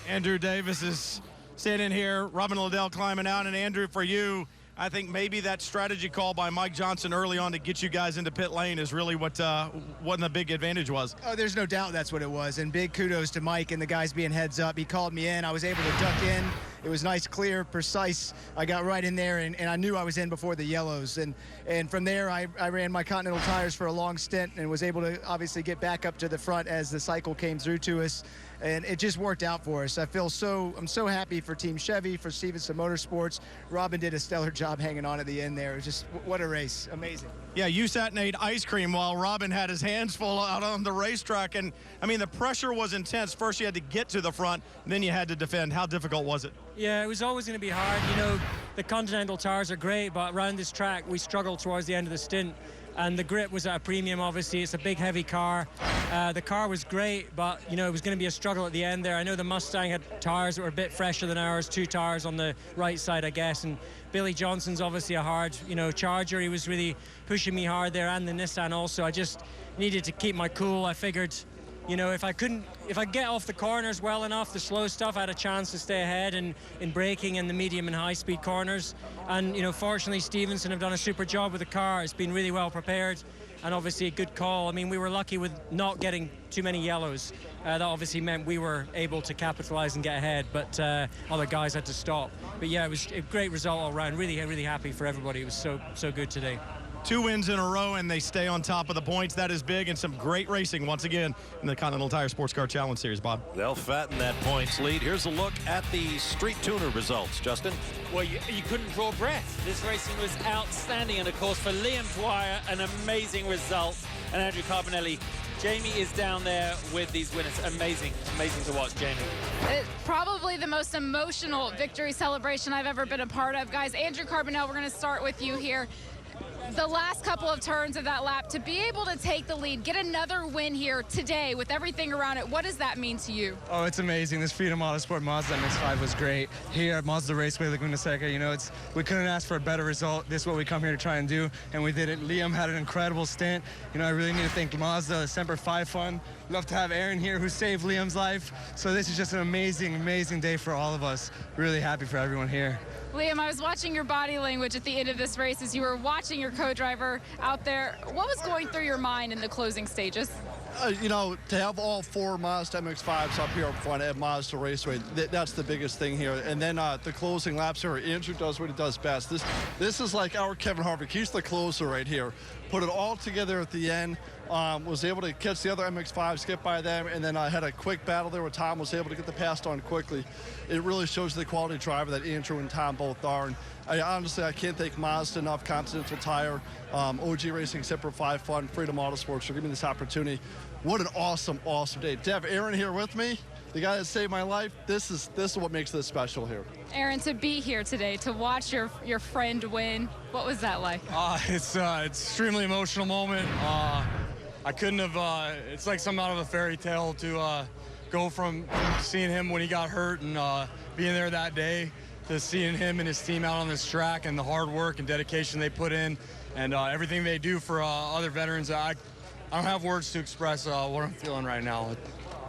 Speaker 4: Andrew Davis is standing here, Robin Liddell climbing out, and Andrew, for you, I think maybe that strategy call by Mike Johnson early on to get you guys into pit lane is really what the big advantage was.
Speaker 7: Oh, there's no doubt that's what it was, and big kudos to Mike and the guys being heads up. He called me in. I was able to duck in. It was nice, clear, precise. I got right in there, and I knew I was in before the yellows. And from there, I ran my Continental tires for a long stint and was able to obviously get back up to the front as the cycle came through to us. And it just worked out for us. I'm so happy for Team Chevy, for Stevenson Motorsports. Robin did a stellar job hanging on at the end there. It was just, what a race, amazing.
Speaker 4: Yeah, you sat and ate ice cream while Robin had his hands full out on the racetrack. And I mean, the pressure was intense. First you had to get to the front, then you had to defend. How difficult was it?
Speaker 8: Yeah, it was always going to be hard. You know, the Continental tires are great, but around this track, we struggled towards the end of the stint. And the grip was at a premium, obviously. It's a big, heavy car. The car was great, but, you know, it was going to be a struggle at the end there. I know the Mustang had tires that were a bit fresher than ours, 2 tires on the right side, I guess. And Billy Johnson's obviously a hard, charger. He was really pushing me hard there, and the Nissan also. I just needed to keep my cool. I figured, if I get off the corners well enough, the slow stuff, I had a chance to stay ahead in braking in the medium and high speed corners. And, fortunately, Stevenson have done a super job with the car. It's been really well prepared and obviously a good call. I mean, we were lucky with not getting too many yellows. That obviously meant we were able to capitalize and get ahead, but other guys had to stop. But yeah, it was a great result all around. Really, really happy for everybody. It was so good today.
Speaker 4: 2 wins in a row, and they stay on top of the points. That is big, and some great racing once again in the Continental Tire SportsCar Challenge Series, Bob.
Speaker 1: They'll fatten that points lead. Here's a look at the street tuner results, Justin.
Speaker 3: Well, you couldn't draw breath. This racing was outstanding, and of course for Liam Dwyer, an amazing result, and Andrew Carbonelli. Jamie is down there with these winners. Amazing to watch, Jamie.
Speaker 5: It's probably the most emotional victory celebration I've ever been a part of. Guys, Andrew Carbonell, we're going to start with you here. The last couple of turns of that lap, to be able to take the lead, get another win here today with everything around it, what does that mean to you?
Speaker 23: Oh, it's amazing. This Freedom Autosport Mazda MX-5 was great. Here at Mazda Raceway Laguna Seca, we couldn't ask for a better result. This is what we come here to try and do, and we did it. Liam had an incredible stint. I really need to thank Mazda, the Semper Fi Fund. Love to have Aaron here, who saved Liam's life. So this is just an amazing day for all of us. Really happy for everyone here.
Speaker 5: Liam, I was watching your body language at the end of this race as you were watching your co-driver out there. What was going through your mind in the closing stages?
Speaker 9: To have all 4 Mazda MX-5s up here up front at Mazda Raceway, that's the biggest thing here. And then the closing laps here, Andrew does what he does best. This is like our Kevin Harvick. He's the closer right here. Put it all together at the end. Was able to catch the other MX-5s, get by them, and then I had a quick battle there with Tom, was able to get the pass on quickly. It really shows the quality driver that Andrew and Tom both are. And I can't thank Mazda enough, Continental Tire, OG Racing, Semper Fi Fund, Freedom Autosports for giving me this opportunity. What an awesome day. To have Aaron here with me, the guy that saved my life, this is what makes this special here.
Speaker 5: Aaron, to be here today, to watch your friend win, what was that like?
Speaker 22: It's an extremely emotional moment. I couldn't have, it's like something out of a fairy tale to go from seeing him when he got hurt and being there that day.
Speaker 23: to seeing him and his team out on this track and the hard work and dedication they put in and everything they do for other veterans. I don't have words to express what I'm feeling right now.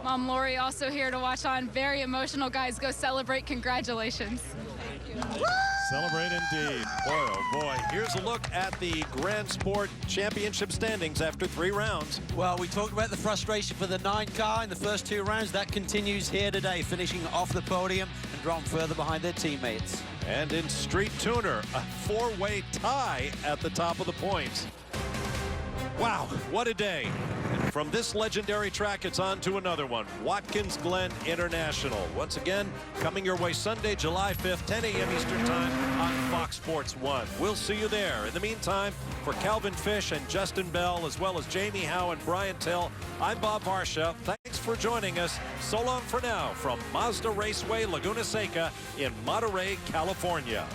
Speaker 5: Mom Lori also here to watch on. Very emotional, guys. Go celebrate. Congratulations. Thank you.
Speaker 1: Celebrate indeed. Boy, oh boy. Here's a look at the Grand Sport Championship standings after 3 rounds.
Speaker 2: Well, we talked about the frustration for the 9 car in the first 2 rounds. That continues here today, finishing off the podium and drawn further behind their teammates.
Speaker 1: And in Street Tuner, a 4-way tie at the top of the points. Wow, what a day. And from this legendary track, it's on to another one, Watkins Glen International. Once again, coming your way Sunday, July 5th, 10 a.m. Eastern Time on Fox Sports 1. We'll see you there. In the meantime, for Calvin Fish and Justin Bell, as well as Jamie Howe and Brian Till, I'm Bob Varsha. Thanks for joining us. So long for now from Mazda Raceway Laguna Seca in Monterey, California.